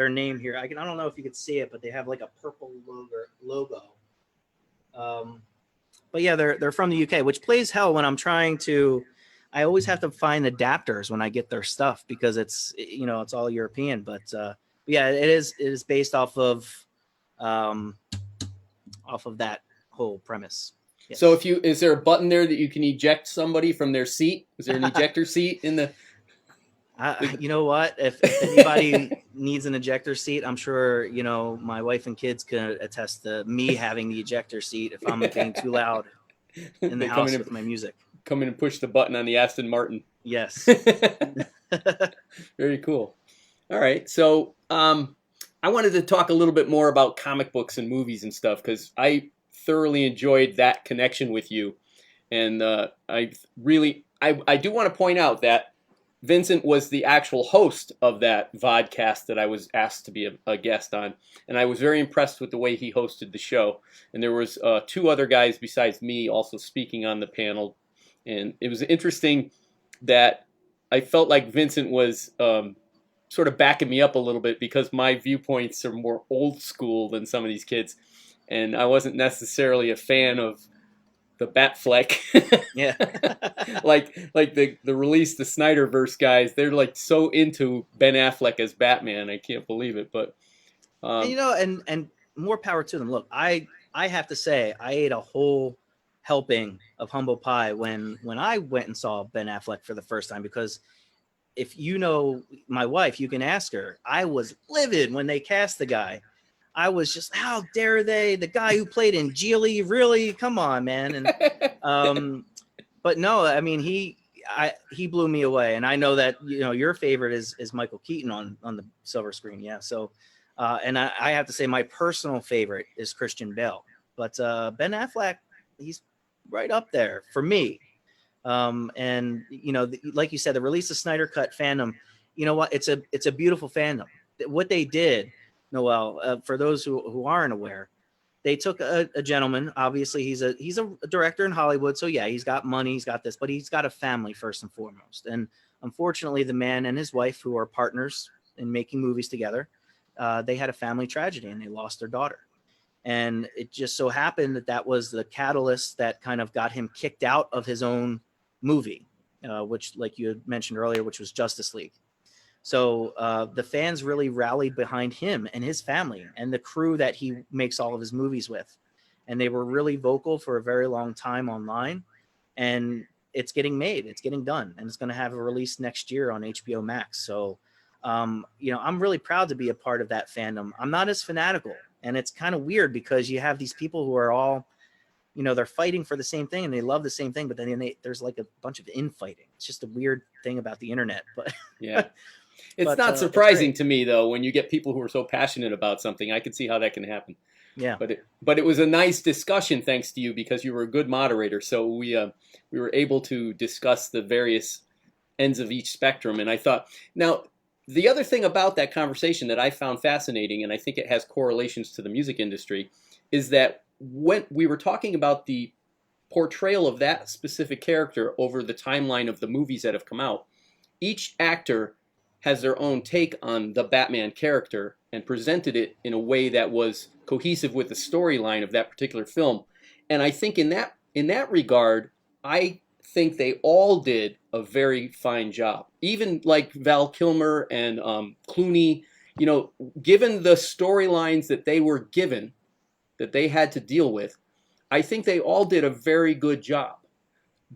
name here. I don't know if you could see it, but they have like a purple logo. But yeah, they're from the UK, which plays hell when I'm trying to. I always have to find adapters when I get their stuff because it's all European. But yeah, it is based off of that whole premise. Yes. So is there a button there that you can eject somebody from their seat? Is there an ejector seat in the? You know what? If anybody needs an ejector seat, I'm sure my wife and kids can attest to me having the ejector seat if I'm being too loud in the house with my music. Come in and push the button on the Aston Martin. Yes. Very cool. All right, so I wanted to talk a little bit more about comic books and movies and stuff because I thoroughly enjoyed that connection with you, and I do want to point out that Vincent was the actual host of that vodcast that I was asked to be a guest on, and I was very impressed with the way he hosted the show. And there was 2 other guys besides me also speaking on the panel, and it was interesting that I felt like Vincent was sort of backing me up a little bit because my viewpoints are more old school than some of these kids, and I wasn't necessarily a fan of the Batfleck. Yeah. like the release, the Snyderverse guys, they're like so into Ben Affleck as Batman. I can't believe it, but and more power to them. Look, I have to say I ate a whole helping of humble pie when I went and saw Ben Affleck for the first time, because if you know my wife, you can ask her. I was livid when they cast the guy. I was just, how dare they? The guy who played in Geely, really? Come on, man. And but no, I mean he blew me away. And I know that your favorite is Michael Keaton on the silver screen. Yeah. So and I have to say my personal favorite is Christian Bale. But Ben Affleck, he's right up there for me. And like you said, the release of Snyder Cut fandom, you know what? It's a beautiful fandom. What they did, Noel, for those who aren't aware, they took a gentleman. Obviously, he's a director in Hollywood, so yeah, he's got money, he's got this, but he's got a family first and foremost. And unfortunately, the man and his wife, who are partners in making movies together, they had a family tragedy and they lost their daughter. And it just so happened that was the catalyst that kind of got him kicked out of his own movie, which, like you had mentioned earlier, which was Justice League. So the fans really rallied behind him and his family and the crew that he makes all of his movies with. And they were really vocal for a very long time online. And it's getting made. It's getting done. And it's going to have a release next year on HBO Max. So, I'm really proud to be a part of that fandom. I'm not as fanatical. And it's kind of weird because you have these people who are all, they're fighting for the same thing and they love the same thing. But then there's like a bunch of infighting. It's just a weird thing about the internet. But yeah. It's not surprising to me, though, when you get people who are so passionate about something. I can see how that can happen. Yeah. But it was a nice discussion thanks to you because you were a good moderator. So we were able to discuss the various ends of each spectrum. And I thought, now, the other thing about that conversation that I found fascinating, and I think it has correlations to the music industry, is that when we were talking about the portrayal of that specific character over the timeline of the movies that have come out, each actor has their own take on the Batman character and presented it in a way that was cohesive with the storyline of that particular film. And I think in that regard, I think they all did a very fine job. Even like Val Kilmer and Clooney, given the storylines that they were given, that they had to deal with, I think they all did a very good job.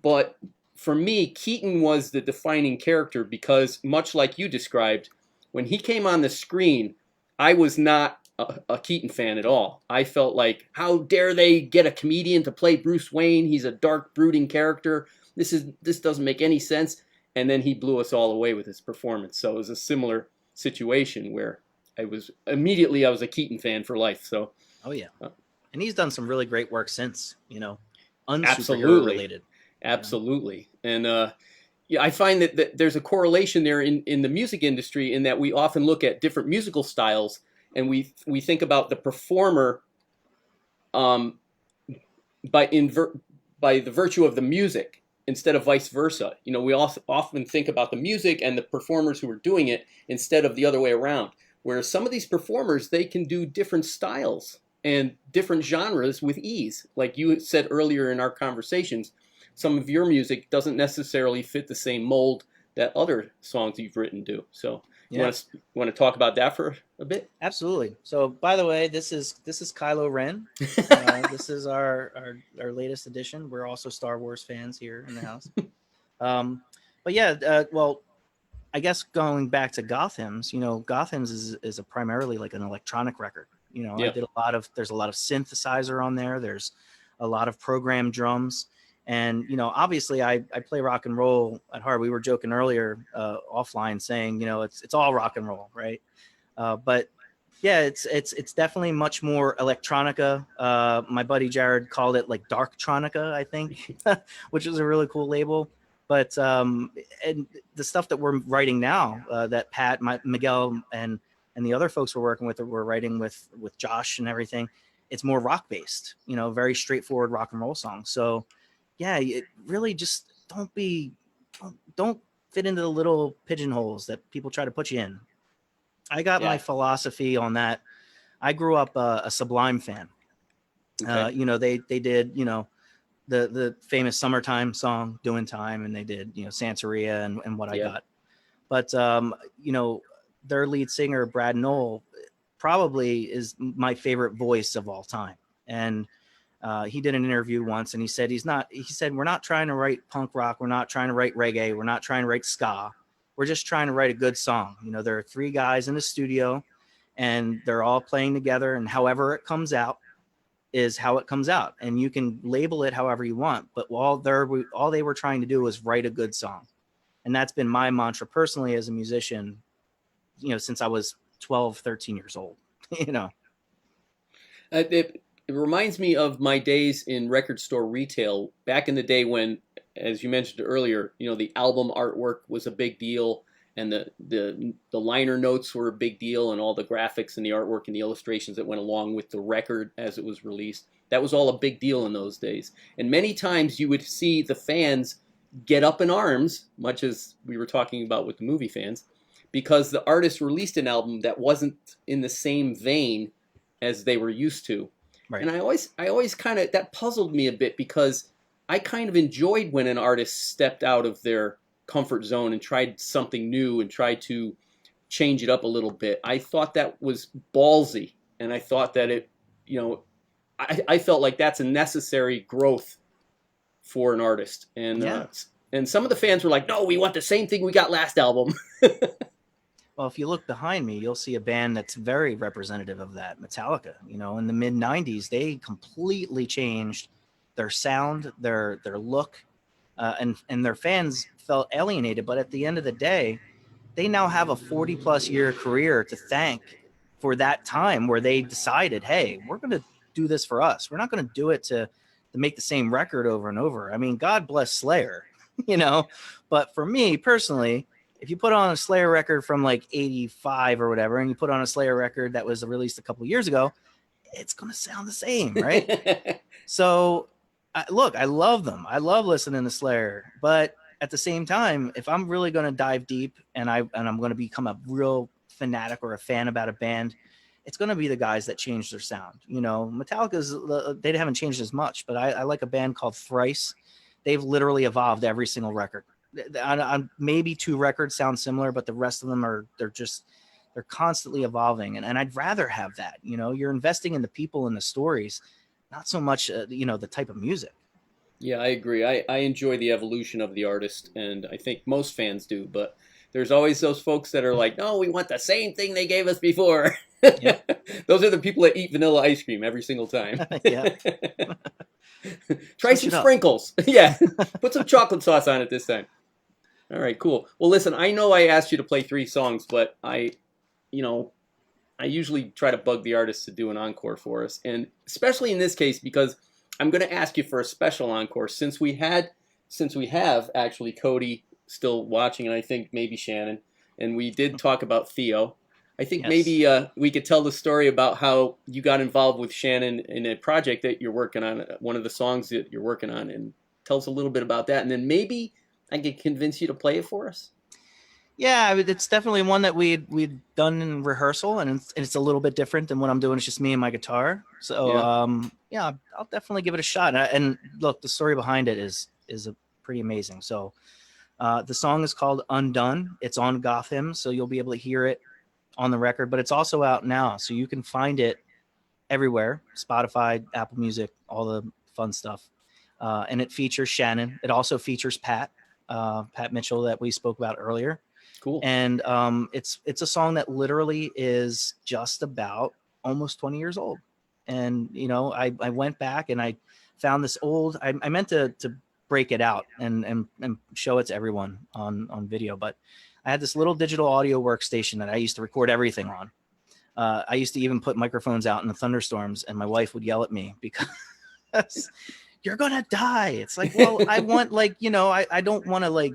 But for me, Keaton was the defining character because, much like you described, when he came on the screen, I was not a Keaton fan at all. I felt like, how dare they get a comedian to play Bruce Wayne? He's a dark, brooding character. This doesn't make any sense. And then he blew us all away with his performance. So it was a similar situation where I was a Keaton fan for life. So, oh yeah, and he's done some really great work since, unsuperhero absolutely, related. absolutely, and yeah, I find that there's a correlation there in the music industry in that we often look at different musical styles and we think about the performer um, by the virtue of the music instead of vice versa. We also often think about the music and the performers who are doing it instead of the other way around. Whereas some of these performers, they can do different styles and different genres with ease. Like you said earlier in our conversations, some of your music doesn't necessarily fit the same mold that other songs you've written do. So you want to talk about that for a bit? Absolutely. So, by the way, this is Kylo Ren. This is our latest edition. We're also Star Wars fans here in the house. But yeah, well, I guess going back to Gotham's, Gotham's is a primarily like an electronic record. Yeah. I did there's a lot of synthesizer on there. There's a lot of programmed drums. And, obviously I play rock and roll at heart. We were joking earlier offline saying, it's all rock and roll, right? But yeah, it's definitely much more electronica. My buddy Jared called it like darktronica, I think, which is a really cool label. But and the stuff that we're writing now, that Pat, Miguel, and the other folks we're working with, we're writing with Josh and everything, it's more rock based, very straightforward rock and roll songs. So yeah, it really just don't fit into the little pigeonholes that people try to put you in. I got my philosophy on that. I grew up a Sublime fan. Okay. They did, the famous Summertime song, Doing Time, and they did, Santeria and What I Got. But, their lead singer, Brad Knoll, probably is my favorite voice of all time. And he did an interview once and he said, we're not trying to write punk rock. We're not trying to write reggae. We're not trying to write ska. We're just trying to write a good song. There are three guys in the studio and they're all playing together, and however it comes out is how it comes out. And you can label it however you want, but all they were trying to do was write a good song. And that's been my mantra personally as a musician, since I was 12, 13 years old, It reminds me of my days in record store retail back in the day when, as you mentioned earlier, the album artwork was a big deal, and the liner notes were a big deal, and all the graphics and the artwork and the illustrations that went along with the record as it was released. That was all a big deal in those days. And many times you would see the fans get up in arms, much as we were talking about with the movie fans, because the artist released an album that wasn't in the same vein as they were used to. Right. And I always kind of, that puzzled me a bit, because I kind of enjoyed when an artist stepped out of their comfort zone and tried something new and tried to change it up a little bit. I thought that was ballsy, and I thought that it, I felt like that's a necessary growth for an artist. And and some of the fans were like, no, we want the same thing we got last album. Well, if you look behind me, you'll see a band that's very representative of that, Metallica. In the mid 90s, they completely changed their sound, their look, and their fans felt alienated. But at the end of the day, they now have a 40+ year career to thank for that time where they decided, hey, we're going to do this for us. We're not going to do it to make the same record over and over. I mean, God bless Slayer, but for me personally, if you put on a Slayer record from like 85 or whatever, and you put on a Slayer record that was released a couple of years ago, it's going to sound the same, right? So look, I love them. I love listening to Slayer, but at the same time, if I'm really going to dive deep and I'm going to become a real fanatic or a fan about a band, it's going to be the guys that change their sound. Metallica's, they haven't changed as much, but I like a band called Thrice. They've literally evolved every single record. Maybe 2 records sound similar, but the rest of them they're constantly evolving. And I'd rather have that. You're investing in the people and the stories, not so much, the type of music. Yeah, I agree. I enjoy the evolution of the artist, and I think most fans do, but there's always those folks that are like, no, we want the same thing they gave us before. Yep. Those are the people that eat vanilla ice cream every single time. Yep. Try Switch some it up. sprinkles. Yeah, put some chocolate sauce on it this time. All right, cool. Well, listen, I know I asked you to play 3 songs, but you know, I usually try to bug the artists to do an encore for us, and especially in this case because I'm going to ask you for a special encore since we have actually Cody still watching, and I think maybe Shannon, and we did talk about Theo. I think Yes. maybe we could tell the story about how you got involved with Shannon in a project that you're working on, one of the songs that you're working on, and tell us a little bit about that, and then maybe I could convince you to play it for us. Yeah, I mean, it's definitely one that we'd done in rehearsal, and it's a little bit different than what I'm doing. It's just me and my guitar. So Yeah. yeah, I'll definitely give it a shot. And look, the story behind it is a pretty amazing. So the song is called Undone. It's on Gotham, so you'll be able to hear it on the record, but it's also out now, so you can find it everywhere: Spotify, Apple Music, all the fun stuff. And it features Shannon. It also features Pat Mitchell that we spoke about earlier. Cool. And it's a song that literally is just about almost 20 years old. And you know, I went back and I found this old. I meant to break it out and show it to everyone on video, but I had this little digital audio workstation that I used to record everything on. I used to even put microphones out in the thunderstorms, and my wife would yell at me because you're gonna die. It's like, well, I want, like, you know, I don't want to like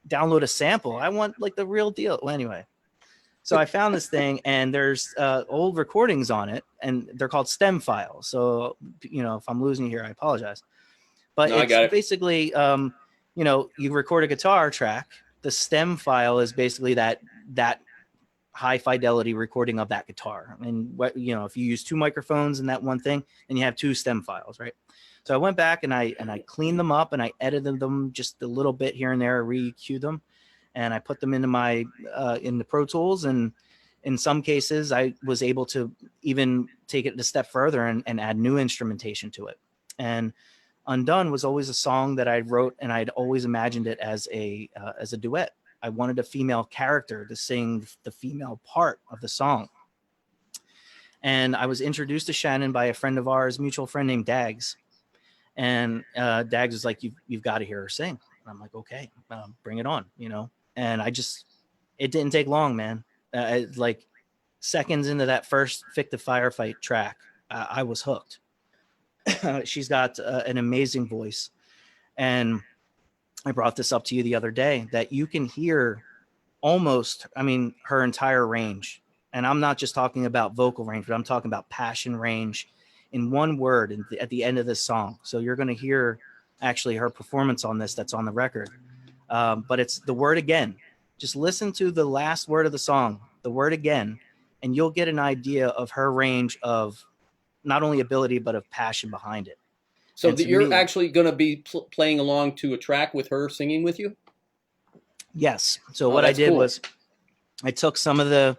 download a sample. I want like the real deal. Well, anyway, so I found this thing, and there's old recordings on it, and they're called stem files. So, you know, if I'm losing you here, I apologize. But No, I it's got it. basically, you know, you record a guitar track. The stem file is basically that high fidelity recording of that guitar. And what, you know, if you use 2 microphones in that one thing, then you have 2 stem files, right? So I went back and I cleaned them up and I edited them just a little bit here and there, re-EQ'd them, and I put them into my in the Pro Tools. And in some cases, I was able to even take it a step further and add new instrumentation to it. And Undone was always a song that I wrote, and I'd always imagined it as a duet. I wanted a female character to sing the female part of the song. And I was introduced to Shannon by a friend of ours, mutual friend named Dags. And Dags was like, you've got to hear her sing. And I'm like, okay, bring it on, you know. And it didn't take long, man. Like seconds into that first fictive firefight track, I was hooked. She's got an amazing voice. And I brought this up to you the other day, that you can hear almost, I mean, her entire range. And I'm not just talking about vocal range, but I'm talking about passion range in one word at the end of this song. So you're going to hear actually her performance on this that's on the record. But it's the word again. Just listen to the last word of the song, the word again, and you'll get an idea of her range of not only ability, but of passion behind it. So you're actually going to be playing along to a track with her singing with you? Yes. So what I did was I took some of the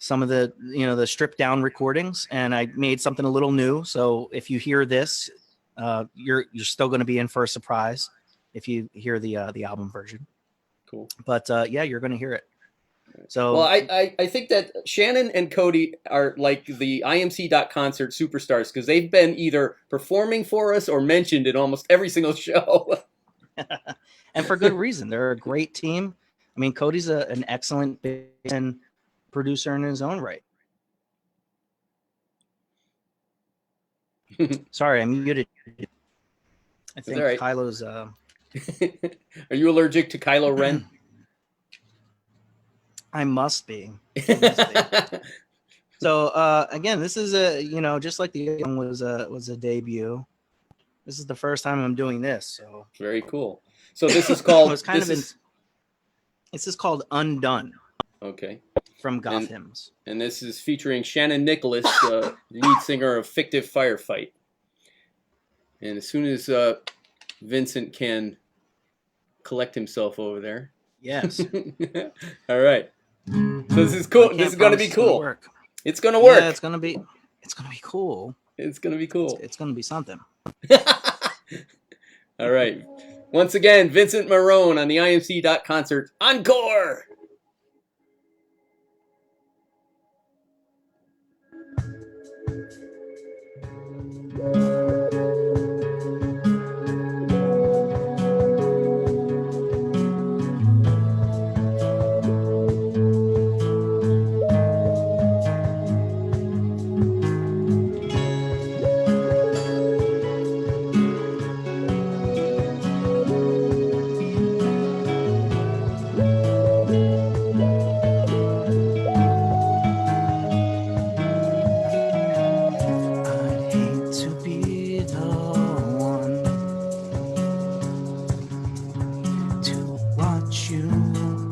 you know, the stripped down recordings, and I made something a little new. So if you hear this, you're still going to be in for a surprise if you hear the album version. Cool. But yeah, you're going to hear it. So well, I think that Shannon and Cody are like the IMC.concert superstars, because they've been either performing for us or mentioned in almost every single show. And for good reason. They're a great team. I mean, Cody's an excellent and producer in his own right. Sorry, I'm muted. I think right. Kylo's. Are you allergic to Kylo Ren? I must be. So again, this is just like the album was a debut. This is the first time I'm doing this. So very cool. So this is called. This is called Undone. Okay. From Goth Hymns. And this is featuring Shannon Nicholas, lead singer of Fictive Firefight. And as soon as Vincent can collect himself over there. Yes. All right. So this is cool. This is going to be cool. It's going to work. Yeah, it's going to be cool. It's going to be cool. It's going to be something. All right. Once again, Vincent Marone on the IMC.concert. Encore! I'd hate to be the one to watch you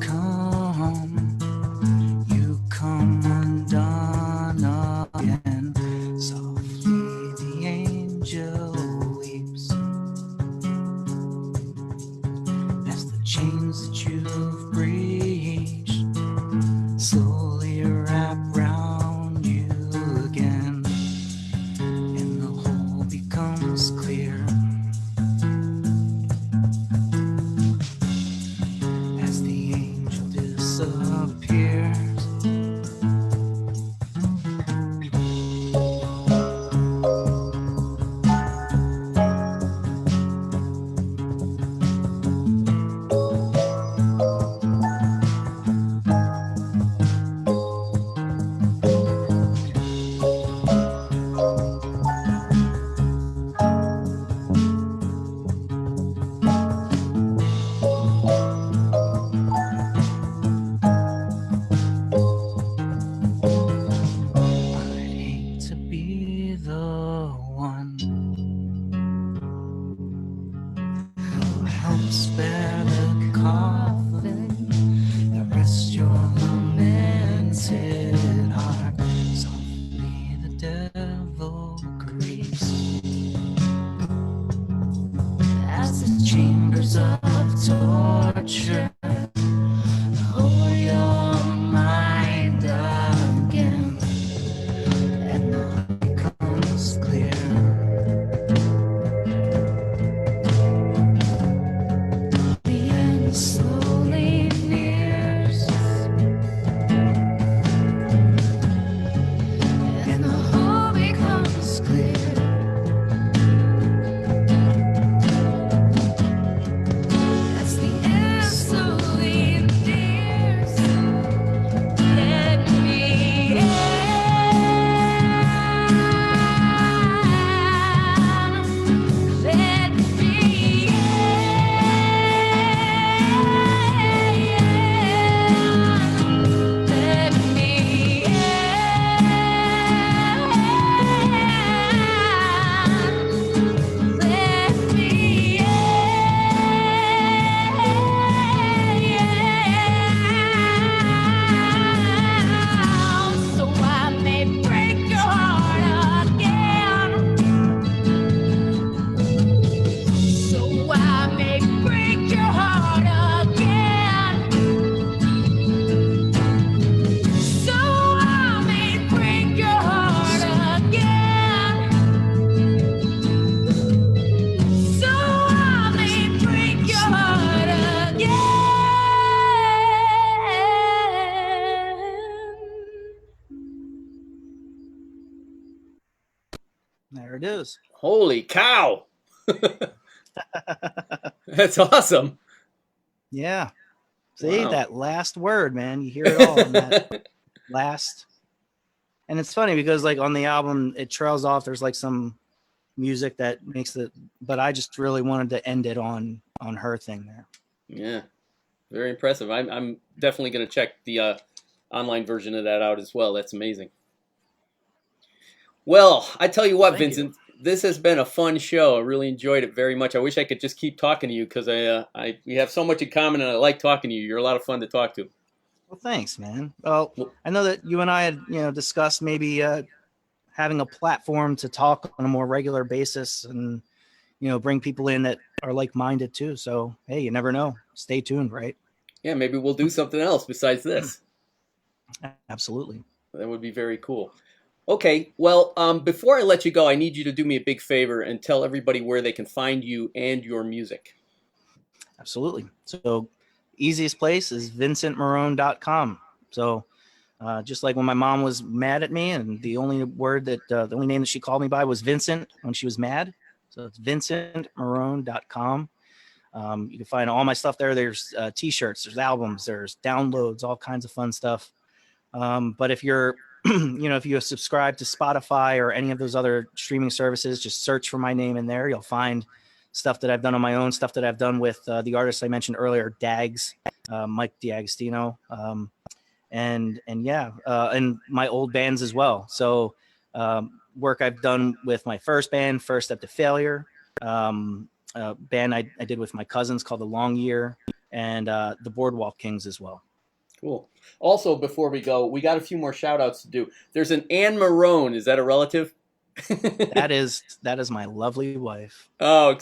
come. You come undone again. Softly the angel weeps as the chains that you've breached slowly wrap round you again, and the whole becomes clear as the angel disappears. I'd hate to be the one who helps spare the coffin that rests your lamented heart. Softly the devil creeps as the chambers of torture over your mind again, and the becomes clear. The end slowly nears, and the whole becomes clear. As the end slowly nears, let me in. Let me in. Let me in. Let me in. So I may break your heart again. So I may break your heart again. So I may break your heart again. So I may break your heart again. There it is. Holy cow! That's awesome. Yeah. See Wow. that last word, man. You hear it all in that last. And it's funny because like on the album, it trails off. There's like some music that makes it, but I just really wanted to end it on her thing there. Yeah, very impressive. I'm definitely going to check the online version of that out as well. That's amazing. Well, I tell you what, Thank you. Vincent, this has been a fun show. I really enjoyed it very much. I wish I could just keep talking to you because we have so much in common, and I like talking to you. You're a lot of fun to talk to. Well, thanks, man. Well, I know that you and I had, discussed maybe having a platform to talk on a more regular basis and, bring people in that are like-minded too. So, hey, you never know. Stay tuned, right? Yeah, maybe we'll do something else besides this. Absolutely. That would be very cool. Okay, well, before I let you go, I need you to do me a big favor and tell everybody where they can find you and your music. Absolutely. So easiest place is vincentmarone.com. So just like when my mom was mad at me, and the only word that the only name that she called me by was Vincent when she was mad. So it's vincentmarone.com. You can find all my stuff there. There's t-shirts, there's albums, there's downloads, all kinds of fun stuff. But if you're, if you subscribe to Spotify or any of those other streaming services, just search for my name in there. You'll find stuff that I've done on my own, stuff that I've done with the artists I mentioned earlier, Dags, Mike D'Agostino, and my old bands as well. So work I've done with my first band, First Step to Failure, band I did with my cousins called The Long Year, and the Boardwalk Kings as well. Cool. Also, before we go, we got a few more shout outs to do. There's an Anne Marone. Is that a relative? That is my lovely wife. Oh,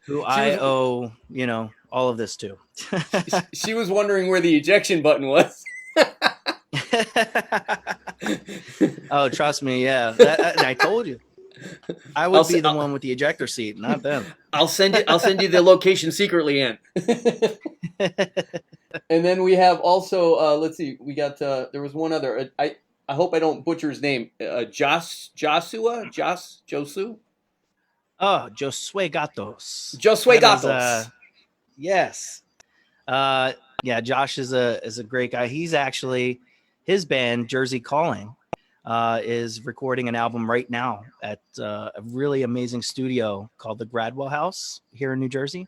who I owe, all of this to. She was wondering where the ejection button was. Oh, trust me, yeah. I told you. I would be the one with the ejector seat, not them. I'll send you the location secretly, Ann. And then we have also let's see, we got there was one other. I hope I don't butcher his name. Josu. Oh, Josue Gatos. Josue Gatos. Yes. Yeah, Josh is a great guy. He's actually, his band Jersey Calling is recording an album right now at a really amazing studio called the Gradwell House here in New Jersey.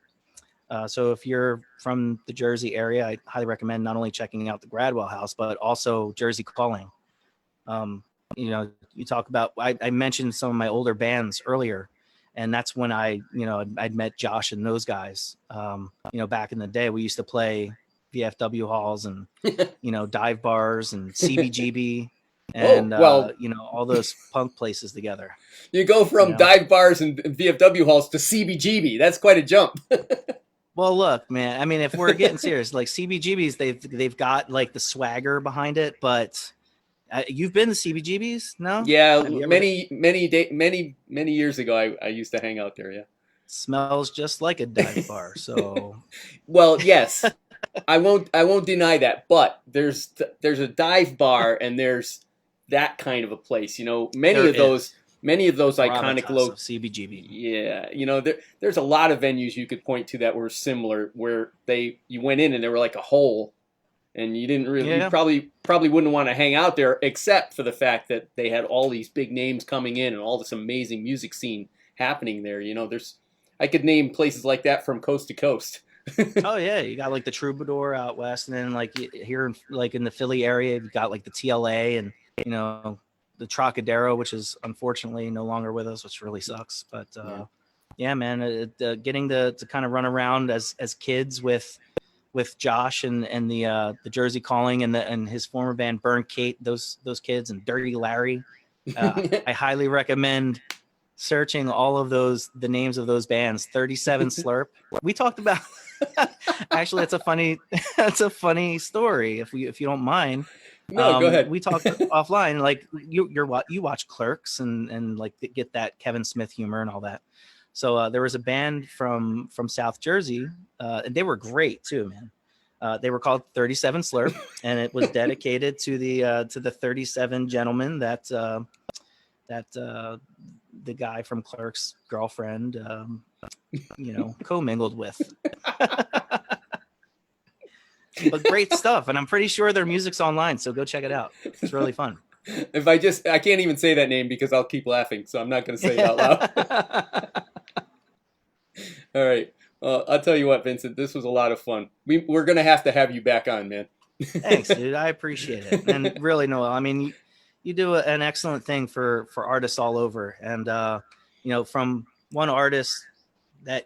So if you're from the Jersey area, I highly recommend not only checking out the Gradwell House, but also Jersey Calling. You talk about, I mentioned some of my older bands earlier, and that's when I'd met Josh and those guys. Back in the day, we used to play VFW halls and, dive bars and CBGB and, all those punk places together. You go from dive bars and VFW halls to CBGB. That's quite a jump. Well, look, man, I mean, if we're getting serious, like CBGBs, they've got like the swagger behind it, but you've been to CBGBs, no? Yeah, many years ago, I used to hang out there. Yeah, smells just like a dive bar. So, well, yes, I won't deny that. But there's a dive bar and there's that kind of a place. Many of those iconic low CBGB. Yeah, there's a lot of venues you could point to that were similar, where you went in and they were like a hole. And you didn't really, you probably wouldn't want to hang out there, except for the fact that they had all these big names coming in and all this amazing music scene happening there. I could name places like that from coast to coast. Oh yeah, you got like the Troubadour out west, and then like here, in the Philly area, you've got like the TLA and the Trocadero, which is unfortunately no longer with us, which really sucks. But yeah, man, getting to kind of run around as kids with Josh and the Jersey Calling and his former band Burn Kate, those kids, and Dirty Larry. I highly recommend searching all of the names of those bands. 37 Slurp. We talked about actually it's a funny story if you don't mind. No, go ahead. We talked offline, like you watch Clerks and like get that Kevin Smith humor and all that. So there was a band from South Jersey, and they were great too, man. They were called 37 Slurp, and it was dedicated to the 37 gentlemen that the guy from Clerks' girlfriend, commingled with. But great stuff, and I'm pretty sure their music's online, so go check it out. It's really fun. I can't even say that name because I'll keep laughing, so I'm not going to say it out loud. All right. I'll tell you what, Vincent, this was a lot of fun. We're going to have you back on, man. Thanks, dude. I appreciate it. And really, Noel, I mean, you do an excellent thing for artists all over. And, from one artist that,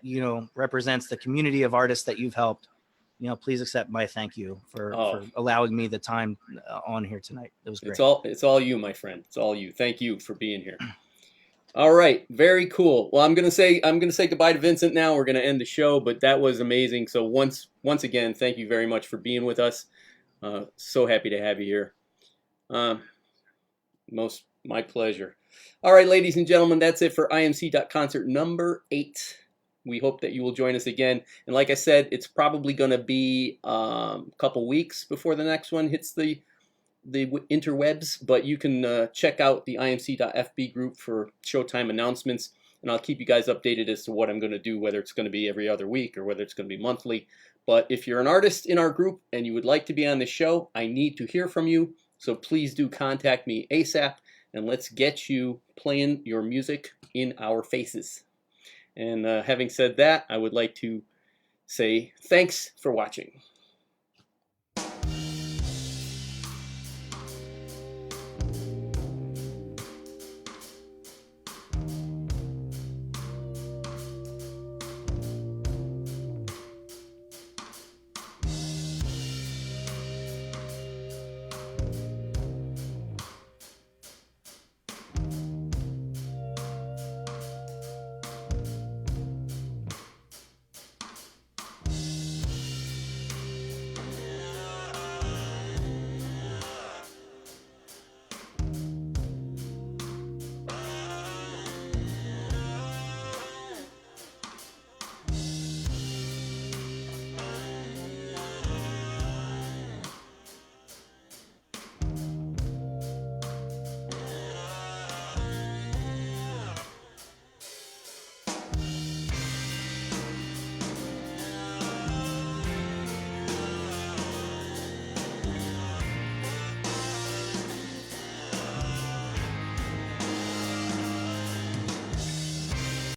represents the community of artists that you've helped, please accept my thank you for allowing me the time on here tonight. It was great. It's all you, my friend. It's all you. Thank you for being here. All right, very cool. Well, I'm gonna say goodbye to Vincent now. We're gonna end the show, but that was amazing. So once again, thank you very much for being with us. So happy to have you here. My pleasure. All right, ladies and gentlemen, that's it for IMC.concert number 8. We hope that you will join us again. And like I said, it's probably going to be a couple weeks before the next one hits the interwebs, but you can check out the imc.fb group for showtime announcements, and I'll keep you guys updated as to what I'm going to do, whether it's going to be every other week or whether it's going to be monthly. But if you're an artist in our group and you would like to be on the show, I need to hear from you, so please do contact me ASAP, and let's get you playing your music in our faces. And having said that, I would like to say thanks for watching.